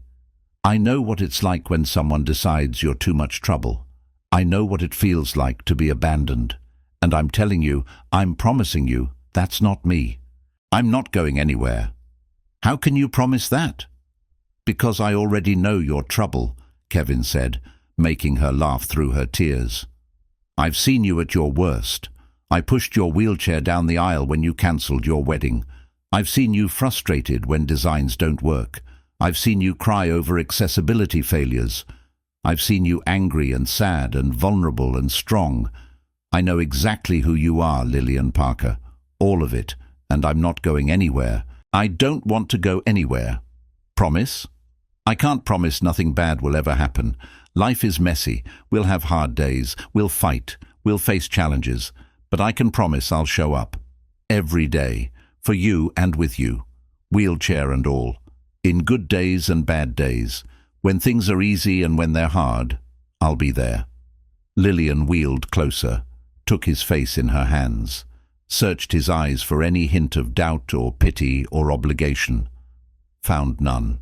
I know what it's like when someone decides you're too much trouble. I know what it feels like to be abandoned. And I'm telling you, I'm promising you, that's not me. I'm not going anywhere." "How can you promise that?" "Because I already know your trouble," Kevin said, making her laugh through her tears. "I've seen you at your worst. I pushed your wheelchair down the aisle when you cancelled your wedding. I've seen you frustrated when designs don't work. I've seen you cry over accessibility failures. I've seen you angry and sad and vulnerable and strong. I know exactly who you are, Lillian Parker. All of it, and I'm not going anywhere. I don't want to go anywhere. Promise?" "I can't promise nothing bad will ever happen. Life is messy. We'll have hard days. We'll fight. We'll face challenges. But I can promise I'll show up. Every day. For you and with you. Wheelchair and all. In good days and bad days. When things are easy and when they're hard, I'll be there." Lillian wheeled closer, took his face in her hands, searched his eyes for any hint of doubt or pity or obligation. Found none.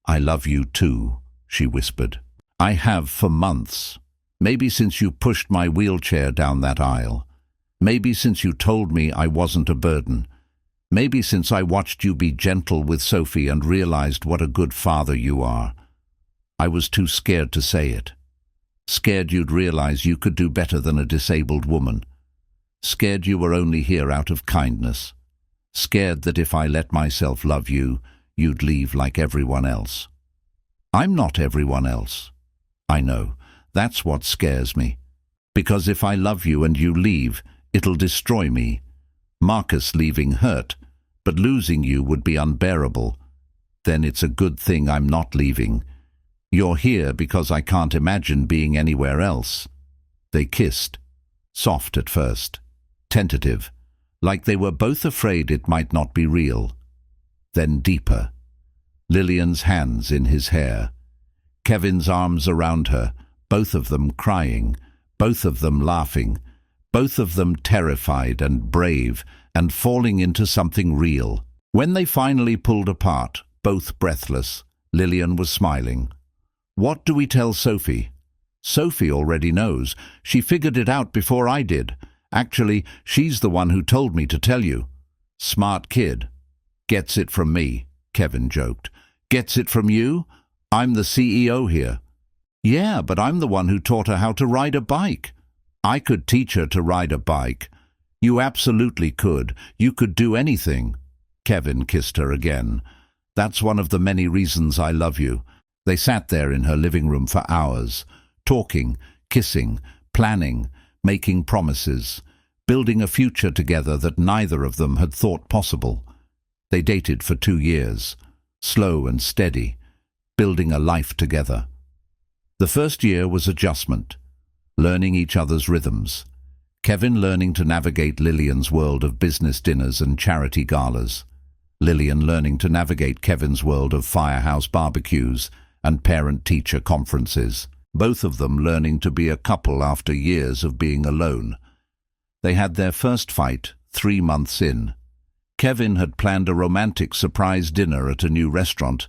"I love you too," she whispered. "I have for months. Maybe since you pushed my wheelchair down that aisle. Maybe since you told me I wasn't a burden. Maybe since I watched you be gentle with Sophie and realized what a good father you are. I was too scared to say it. Scared you'd realize you could do better than a disabled woman. Scared you were only here out of kindness. Scared that if I let myself love you, you'd leave like everyone else. I'm not everyone else. I know. That's what scares me. Because if I love you and you leave, it'll destroy me. Marcus leaving hurt, but losing you would be unbearable. Then it's a good thing I'm not leaving. You're here because I can't imagine being anywhere else." They kissed, soft at first, tentative, like they were both afraid it might not be real. Then deeper. Lillian's hands in his hair. Kevin's arms around her, both of them crying, both of them laughing, both of them terrified and brave and falling into something real. When they finally pulled apart, both breathless, Lillian was smiling. "What do we tell Sophie?" "Sophie already knows. She figured it out before I did. Actually, she's the one who told me to tell you." "Smart kid." "Gets it from me," Kevin joked. "Gets it from you? I'm the CEO here." "Yeah, but I'm the one who taught her how to ride a bike." "I could teach her to ride a bike." "You absolutely could. You could do anything." Kevin kissed her again. "That's one of the many reasons I love you." They sat there in her living room for hours, talking, kissing, planning, making promises, building a future together that neither of them had thought possible. They dated for 2 years, slow and steady, building a life together. The first year was adjustment, learning each other's rhythms. Kevin learning to navigate Lillian's world of business dinners and charity galas. Lillian learning to navigate Kevin's world of firehouse barbecues and parent-teacher conferences. Both of them learning to be a couple after years of being alone. They had their first fight 3 months in. Kevin had planned a romantic surprise dinner at a new restaurant.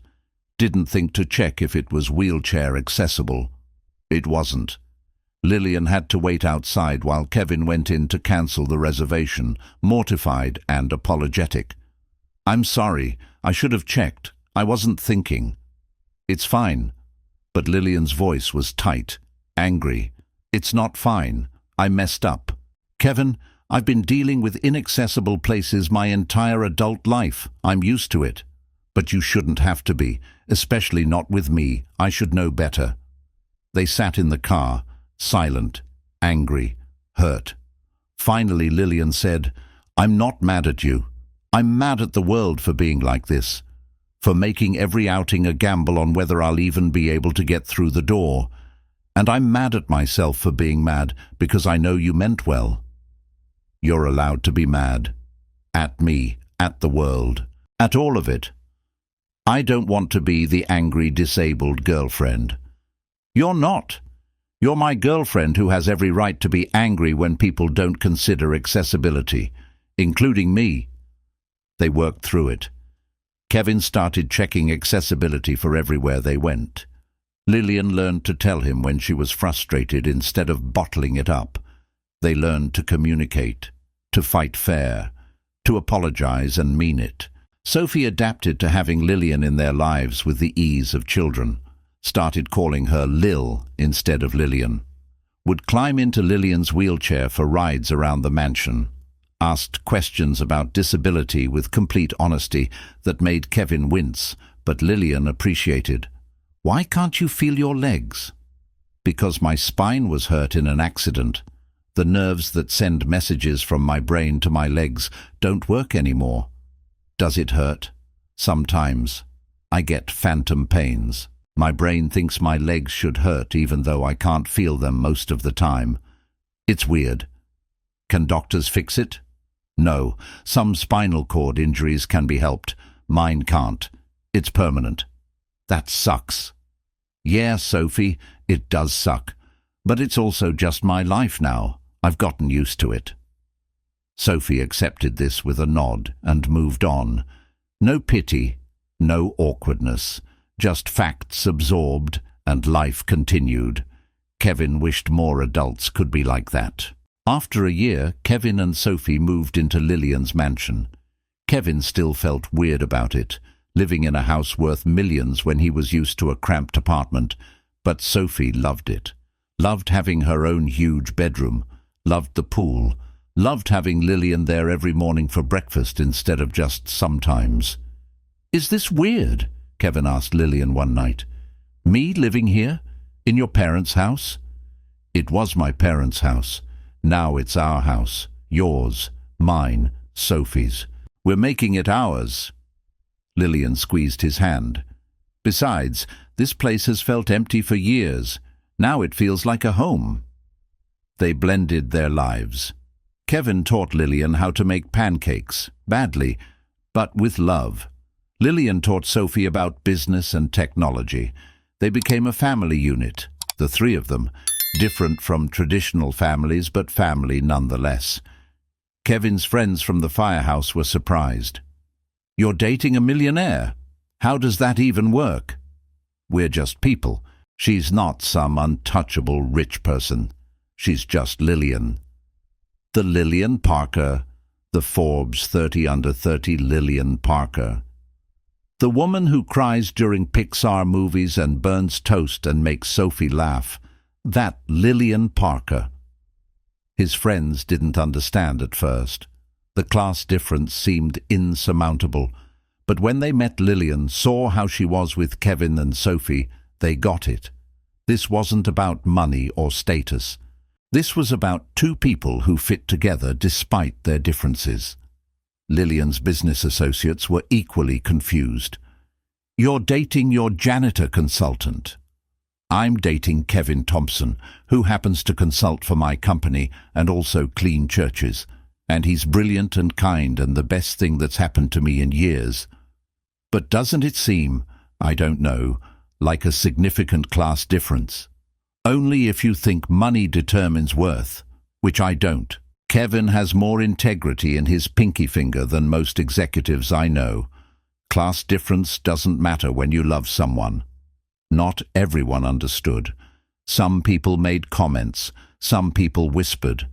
Didn't think to check if it was wheelchair accessible. It wasn't. Lillian had to wait outside while Kevin went in to cancel the reservation, mortified and apologetic. "I'm sorry. I should have checked. I wasn't thinking." "It's fine." But Lillian's voice was tight, angry. "It's not fine. I messed up. Kevin, I've been dealing with inaccessible places my entire adult life. I'm used to it. But you shouldn't have to be, especially not with me. I should know better." They sat in the car, silent, angry, hurt. Finally Lillian said, "I'm not mad at you. I'm mad at the world for being like this, for making every outing a gamble on whether I'll even be able to get through the door. And I'm mad at myself for being mad because I know you meant well." "You're allowed to be mad. At me, at the world, at all of it. I don't want to be the angry, disabled girlfriend." "You're not. You're my girlfriend who has every right to be angry when people don't consider accessibility, including me." They worked through it. Kevin started checking accessibility for everywhere they went. Lillian learned to tell him when she was frustrated instead of bottling it up. They learned to communicate, to fight fair, to apologize and mean it. Sophie adapted to having Lillian in their lives with the ease of children. Started calling her Lil instead of Lillian. Would climb into Lillian's wheelchair for rides around the mansion. Asked questions about disability with complete honesty that made Kevin wince, but Lillian appreciated. "Why can't you feel your legs?" "Because my spine was hurt in an accident. The nerves that send messages from my brain to my legs don't work anymore." "Does it hurt?" "Sometimes. I get phantom pains. My brain thinks my legs should hurt even though I can't feel them most of the time. It's weird." "Can doctors fix it?" "No. Some spinal cord injuries can be helped. Mine can't. It's permanent." "That sucks." "Yeah, Sophie, it does suck. But it's also just my life now. I've gotten used to it." Sophie accepted this with a nod and moved on. No pity, no awkwardness, just facts absorbed, and life continued. Kevin wished more adults could be like that. After a year, Kevin and Sophie moved into Lillian's mansion. Kevin still felt weird about it, living in a house worth millions when he was used to a cramped apartment, but Sophie loved it. Loved having her own huge bedroom, loved the pool, loved having Lillian there every morning for breakfast instead of just sometimes. "Is this weird?" Kevin asked Lillian one night. "Me living here? In your parents' house?" "It was my parents' house. Now it's our house. Yours, mine, Sophie's. We're making it ours." Lillian squeezed his hand. "Besides, this place has felt empty for years. Now it feels like a home." They blended their lives. Kevin taught Lillian how to make pancakes, badly, but with love. Lillian taught Sophie about business and technology. They became a family unit, the three of them, different from traditional families, but family nonetheless. Kevin's friends from the firehouse were surprised. "You're dating a millionaire? How does that even work?" "We're just people. She's not some untouchable rich person. She's just Lillian." The Lillian Parker, the Forbes 30 Under 30 Lillian Parker. The woman who cries during Pixar movies and burns toast and makes Sophie laugh. That Lillian Parker. His friends didn't understand at first. The class difference seemed insurmountable. But when they met Lillian, saw how she was with Kevin and Sophie, they got it. This wasn't about money or status. This was about two people who fit together despite their differences. Lillian's business associates were equally confused. "You're dating your janitor consultant." "I'm dating Kevin Thompson, who happens to consult for my company and also clean churches. And he's brilliant and kind and the best thing that's happened to me in years." But doesn't it seem, I don't know, like a significant class difference? Only if you think money determines worth, which I don't. Kevin has more integrity in his pinky finger than most executives I know. Class difference doesn't matter when you love someone. Not everyone understood. Some people made comments. Some people whispered.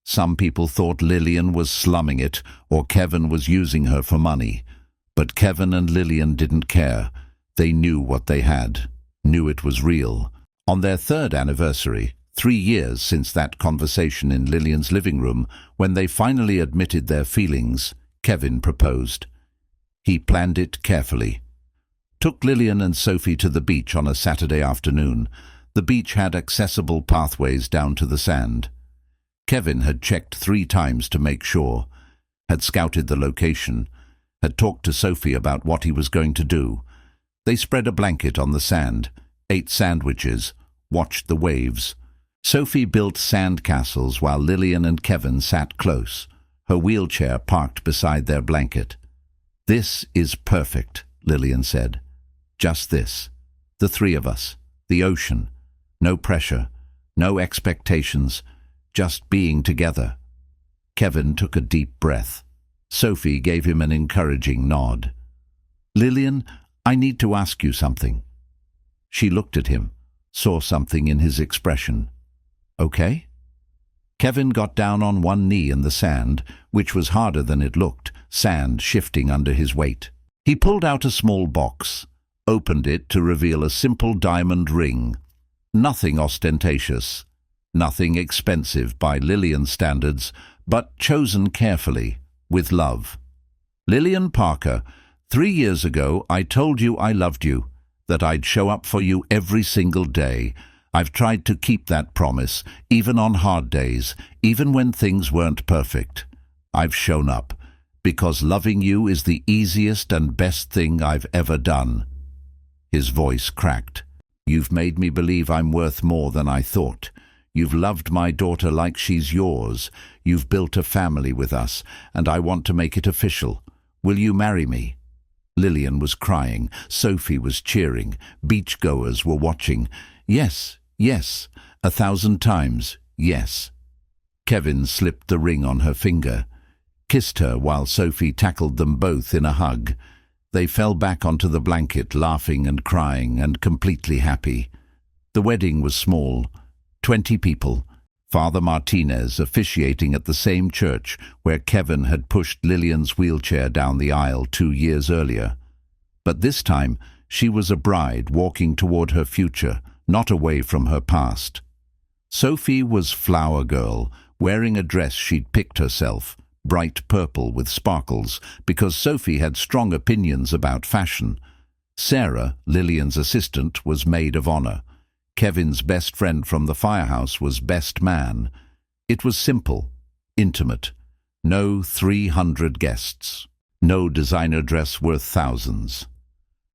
Some people thought Lillian was slumming it or Kevin was using her for money. But Kevin and Lillian didn't care. They knew what they had, knew it was real. On their third anniversary, 3 years since that conversation in Lillian's living room, when they finally admitted their feelings, Kevin proposed. He planned it carefully. Took Lillian and Sophie to the beach on a Saturday afternoon. The beach had accessible pathways down to the sand. Kevin had checked 3 times to make sure, had scouted the location, had talked to Sophie about what he was going to do. They spread a blanket on the sand, ate sandwiches, watched the waves. Sophie built sand castles while Lillian and Kevin sat close, her wheelchair parked beside their blanket. "This is perfect," Lillian said. "Just this. The 3 of us. The ocean. No pressure. No expectations. Just being together." Kevin took a deep breath. Sophie gave him an encouraging nod. "Lillian, I need to ask you something." She looked at him, saw something in his expression. "Okay?" Kevin got down on one knee in the sand, which was harder than it looked, sand shifting under his weight. He pulled out a small box, opened it to reveal a simple diamond ring. Nothing ostentatious, nothing expensive by Lillian standards, but chosen carefully, with love. "Lillian Parker, 3 years ago I told you I loved you, that I'd show up for you every single day. I've tried to keep that promise, even on hard days, even when things weren't perfect. I've shown up, because loving you is the easiest and best thing I've ever done." His voice cracked. "You've made me believe I'm worth more than I thought. You've loved my daughter like she's yours. You've built a family with us, and I want to make it official. Will you marry me?" Lillian was crying. Sophie was cheering. Beachgoers were watching. "Yes, yes, 1,000 times, yes. Kevin slipped the ring on her finger, kissed her while Sophie tackled them both in a hug. They fell back onto the blanket, laughing and crying and completely happy. The wedding was small, 20 people, Father Martinez officiating at the same church where Kevin had pushed Lillian's wheelchair down the aisle 2 years earlier. But this time, she was a bride walking toward her future, not away from her past. Sophie was flower girl, wearing a dress she'd picked herself, bright purple with sparkles, because Sophie had strong opinions about fashion. Sarah, Lillian's assistant, was maid of honor. Kevin's best friend from the firehouse was best man. It was simple, intimate. No 300 guests. No designer dress worth thousands.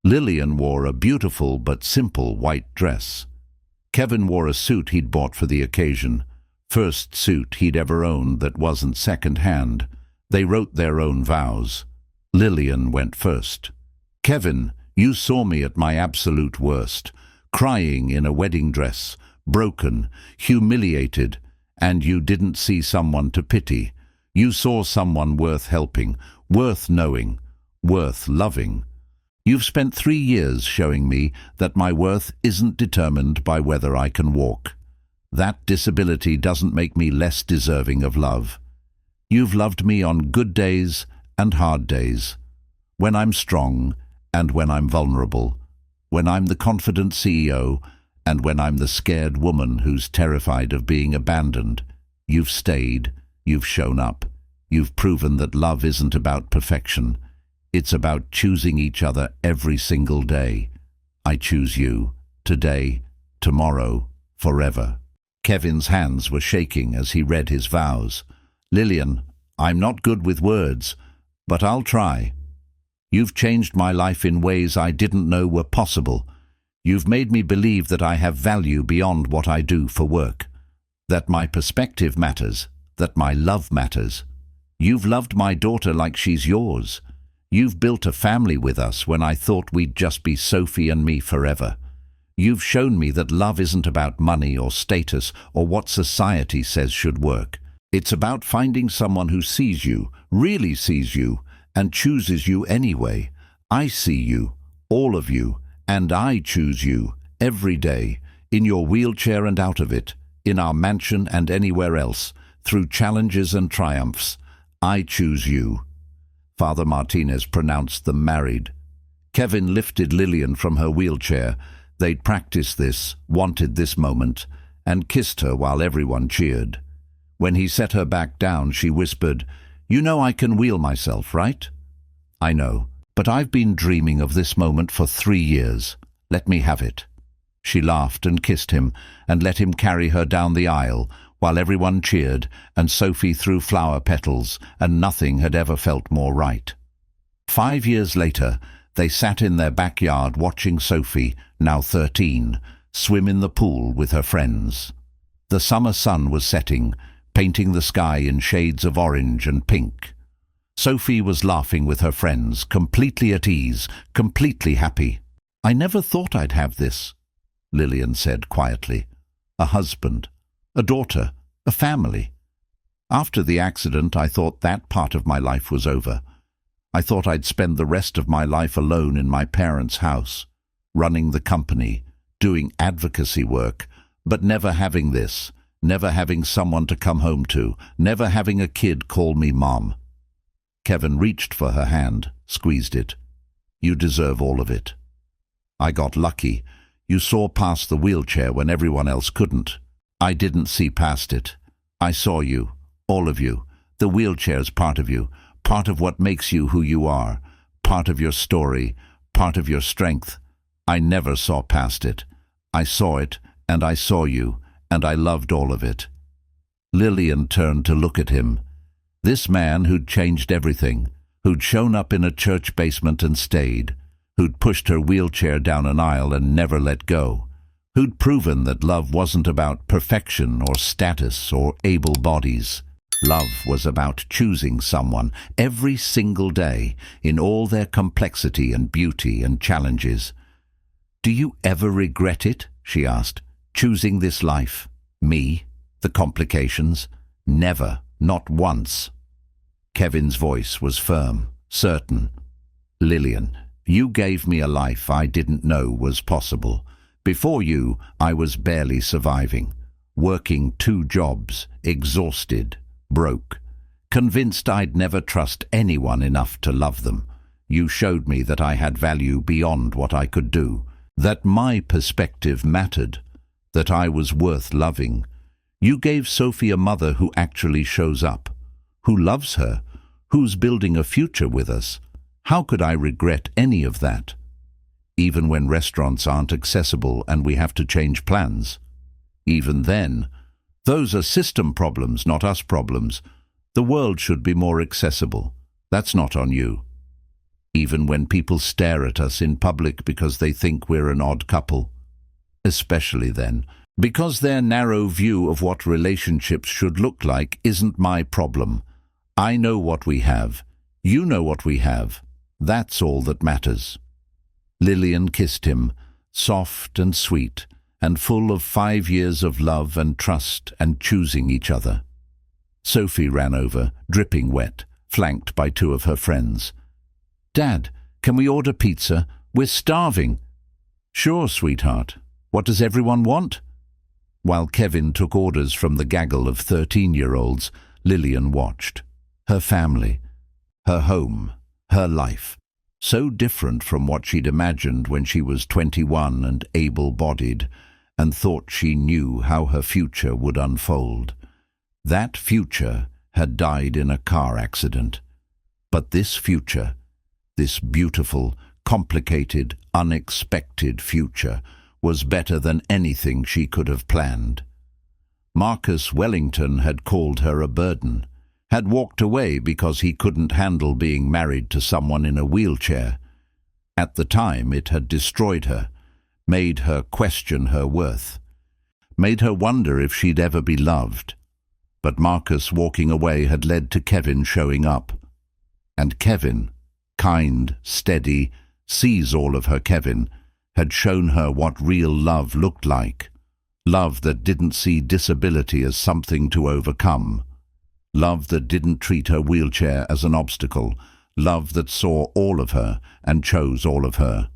Lillian wore a beautiful but simple white dress. Kevin wore a suit he'd bought for the occasion. First suit he'd ever owned that wasn't second-hand. They wrote their own vows. Lillian went first. Kevin, you saw me at my absolute worst, crying in a wedding dress, broken, humiliated, and you didn't see someone to pity. You saw someone worth helping, worth knowing, worth loving. You've spent 3 years showing me that my worth isn't determined by whether I can walk. That disability doesn't make me less deserving of love. You've loved me on good days and hard days, when I'm strong and when I'm vulnerable, when I'm the confident CEO and when I'm the scared woman who's terrified of being abandoned. You've stayed, you've shown up, you've proven that love isn't about perfection. It's about choosing each other every single day. I choose you, today, tomorrow, forever. Kevin's hands were shaking as he read his vows. Lillian, I'm not good with words, but I'll try. You've changed my life in ways I didn't know were possible. You've made me believe that I have value beyond what I do for work, that my perspective matters, that my love matters. You've loved my daughter like she's yours. You've built a family with us when I thought we'd just be Sophie and me forever. You've shown me that love isn't about money or status or what society says should work. It's about finding someone who sees you, really sees you, and chooses you anyway. I see you, all of you, and I choose you, every day, in your wheelchair and out of it, in our mansion and anywhere else, through challenges and triumphs. I choose you. Father Martinez pronounced them married. Kevin lifted Lillian from her wheelchair. They'd practiced this, wanted this moment, and kissed her while everyone cheered. When he set her back down, she whispered, "You know I can wheel myself, right?" "I know, but I've been dreaming of this moment for 3 years. Let me have it." She laughed and kissed him and let him carry her down the aisle while everyone cheered and Sophie threw flower petals, and nothing had ever felt more right. 5 years later, they sat in their backyard watching Sophie, now 13, swim in the pool with her friends. The summer sun was setting, painting the sky in shades of orange and pink. Sophie was laughing with her friends, completely at ease, completely happy. "I never thought I'd have this," Lillian said quietly. "A husband, a daughter, a family. After the accident, I thought that part of my life was over. I thought I'd spend the rest of my life alone in my parents' house, running the company, doing advocacy work, but never having this, never having someone to come home to, never having a kid call me Mom." Kevin reached for her hand, squeezed it. "You deserve all of it. I got lucky. You saw past the wheelchair when everyone else couldn't. I didn't see past it. I saw you, all of you. The wheelchair's part of you, part of what makes you who you are, part of your story, part of your strength. I never saw past it. I saw it, and I saw you, and I loved all of it." Lillian turned to look at him. This man who'd changed everything, who'd shown up in a church basement and stayed, who'd pushed her wheelchair down an aisle and never let go, who'd proven that love wasn't about perfection or status or able bodies. Love was about choosing someone every single day in all their complexity and beauty and challenges. "Do you ever regret it?" she asked, "choosing this life?" Me? The complications? Never, not once. Kevin's voice was firm, certain. Lillian, you gave me a life I didn't know was possible. Before you, I was barely surviving, working 2 jobs, exhausted, broke, convinced I'd never trust anyone enough to love them. You showed me that I had value beyond what I could do, that my perspective mattered, that I was worth loving. You gave Sophie a mother who actually shows up, who loves her, who's building a future with us. How could I regret any of that? Even when restaurants aren't accessible and we have to change plans. Even then, those are system problems, not us problems. The world should be more accessible. That's not on you. Even when people stare at us in public because they think we're an odd couple. Especially then, because their narrow view of what relationships should look like isn't my problem. I know what we have. You know what we have. That's all that matters. Lillian kissed him, soft and sweet, and full of 5 years of love and trust and choosing each other. Sophie ran over, dripping wet, flanked by 2 of her friends. "Dad, can we order pizza? We're starving." "Sure, sweetheart. What does everyone want?" While Kevin took orders from the gaggle of 13-year-olds, Lillian watched. Her family, her home, her life, so different from what she'd imagined when she was 21 and able-bodied, and thought she knew how her future would unfold. That future had died in a car accident. But this future, this beautiful, complicated, unexpected future, was better than anything she could have planned. Marcus Wellington had called her a burden, had walked away because he couldn't handle being married to someone in a wheelchair. At the time, it had destroyed her, made her question her worth, made her wonder if she'd ever be loved. But Marcus walking away had led to Kevin showing up. And Kevin, kind, steady, sees all of her Kevin, had shown her what real love looked like. Love that didn't see disability as something to overcome. Love that didn't treat her wheelchair as an obstacle. Love that saw all of her and chose all of her.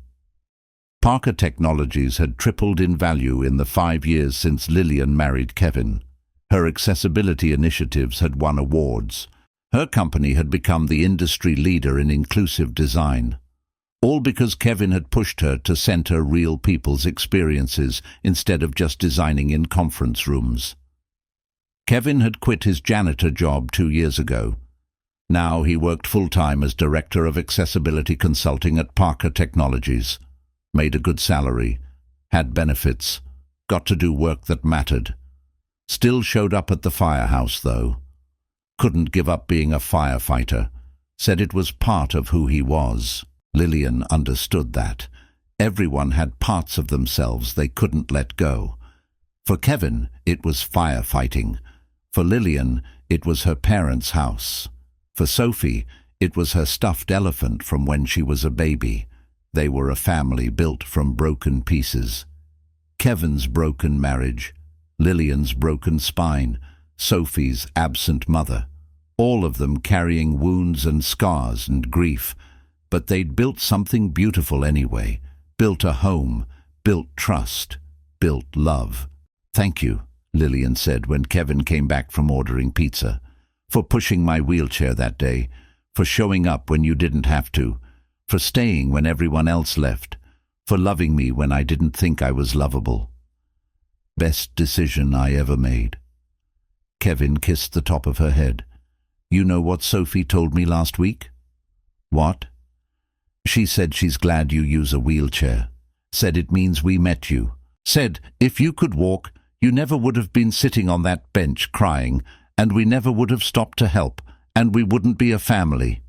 Parker Technologies had tripled in value in the 5 years since Lillian married Kevin. Her accessibility initiatives had won awards. Her company had become the industry leader in inclusive design. All because Kevin had pushed her to center real people's experiences instead of just designing in conference rooms. Kevin had quit his janitor job 2 years ago. Now he worked full-time as Director of Accessibility Consulting at Parker Technologies. Made a good salary, had benefits, got to do work that mattered. Still showed up at the firehouse, though. Couldn't give up being a firefighter. Said it was part of who he was. Lillian understood that. Everyone had parts of themselves they couldn't let go. For Kevin, it was firefighting. For Lillian, it was her parents' house. For Sophie, it was her stuffed elephant from when she was a baby. They were a family built from broken pieces. Kevin's broken marriage, Lillian's broken spine, Sophie's absent mother. All of them carrying wounds and scars and grief. But they'd built something beautiful anyway. Built a home, built trust, built love. "Thank you," Lillian said when Kevin came back from ordering pizza. "For pushing my wheelchair that day. For showing up when you didn't have to. For staying when everyone else left. For loving me when I didn't think I was lovable. Best decision I ever made." Kevin kissed the top of her head. "You know what Sophie told me last week?" "What?" "She said she's glad you use a wheelchair. Said it means we met you. Said if you could walk, you never would have been sitting on that bench crying, and we never would have stopped to help, and we wouldn't be a family."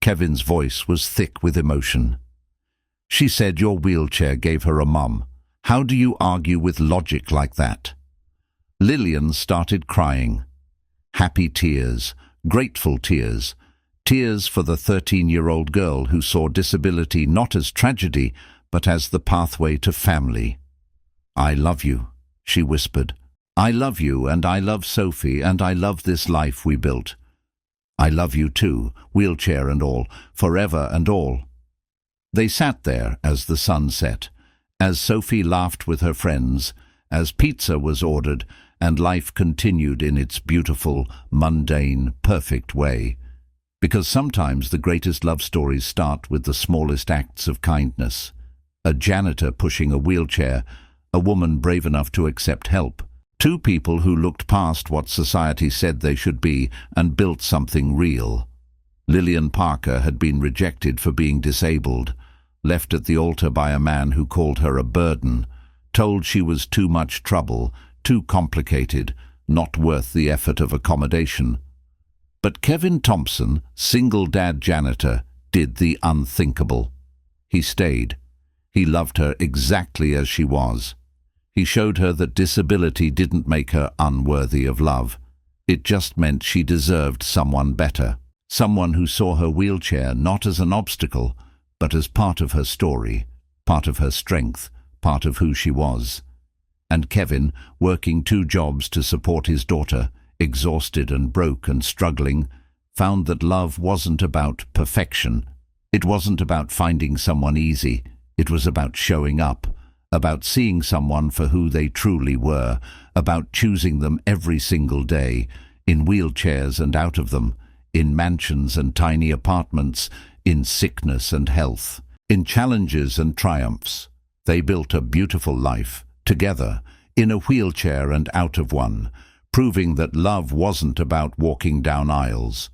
Kevin's voice was thick with emotion. "She said your wheelchair gave her a mum. How do you argue with logic like that?" Lillian started crying. Happy tears, grateful tears. Tears for the 13-year-old girl who saw disability not as tragedy, but as the pathway to family. "I love you," she whispered. I love you, and I love Sophie, and I love this life we built. I love you too, wheelchair and all, forever and all." They sat there as the sun set, as Sophie laughed with her friends, as pizza was ordered, and life continued in its beautiful, mundane, perfect way. Because sometimes the greatest love stories start with the smallest acts of kindness. A janitor pushing a wheelchair, a woman brave enough to accept help. Two people who looked past what society said they should be and built something real. Lillian Parker had been rejected for being disabled, left at the altar by a man who called her a burden, told she was too much trouble, too complicated, not worth the effort of accommodation. But Kevin Thompson, single dad janitor, did the unthinkable. He stayed. He loved her exactly as she was. He showed her that disability didn't make her unworthy of love. It just meant she deserved someone better. Someone who saw her wheelchair not as an obstacle, but as part of her story, part of her strength, part of who she was. And Kevin, working 2 jobs to support his daughter, exhausted and broke and struggling, found that love wasn't about perfection. It wasn't about finding someone easy. It was about showing up, about seeing someone for who they truly were, about choosing them every single day, in wheelchairs and out of them, in mansions and tiny apartments, in sickness and health, in challenges and triumphs. They built a beautiful life, together, in a wheelchair and out of one, proving that love wasn't about walking down aisles.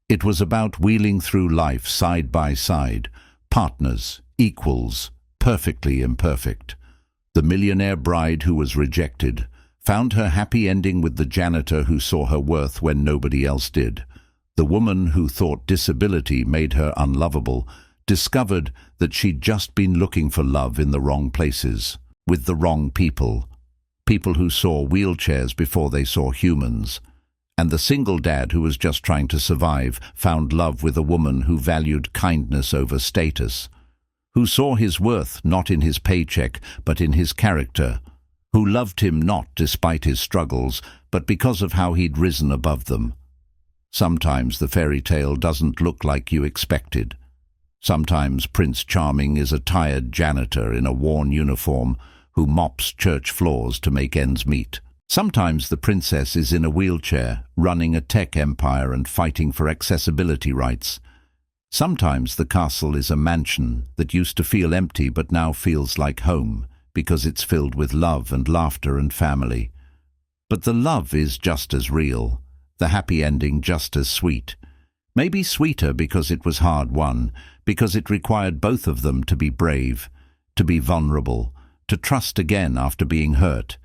It was about wheeling through life side by side, partners, equals, perfectly imperfect. The millionaire bride who was rejected found her happy ending with the janitor who saw her worth when nobody else did. The woman who thought disability made her unlovable discovered that she'd just been looking for love in the wrong places, with the wrong people. People who saw wheelchairs before they saw humans. And the single dad who was just trying to survive found love with a woman who valued kindness over status, who saw his worth not in his paycheck but in his character, who loved him not despite his struggles but because of how he'd risen above them. Sometimes the fairy tale doesn't look like you expected. Sometimes Prince Charming is a tired janitor in a worn uniform who mops church floors to make ends meet. Sometimes the princess is in a wheelchair, running a tech empire and fighting for accessibility rights. Sometimes the castle is a mansion that used to feel empty but now feels like home because it's filled with love and laughter and family. But the love is just as real, the happy ending just as sweet. Maybe sweeter because it was hard-won, because it required both of them to be brave, to be vulnerable, to trust again after being hurt,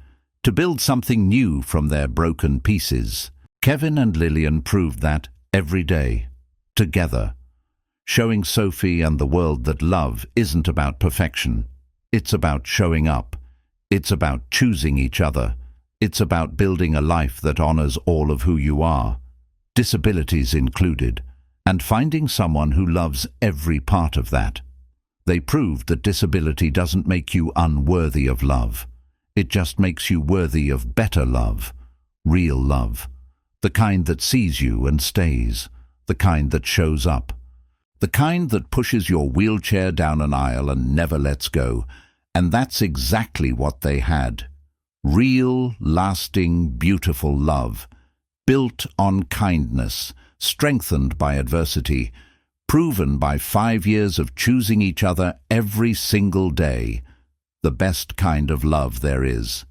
to build something new from their broken pieces. Kevin and Lillian proved that every day, together, showing Sophie and the world that love isn't about perfection. It's about showing up. It's about choosing each other. It's about building a life that honors all of who you are, disabilities included, and finding someone who loves every part of that. They proved that disability doesn't make you unworthy of love. It just makes you worthy of better love, real love, the kind that sees you and stays, the kind that shows up, the kind that pushes your wheelchair down an aisle and never lets go. And that's exactly what they had. Real, lasting, beautiful love, built on kindness, strengthened by adversity, proven by 5 years of choosing each other every single day, the best kind of love there is.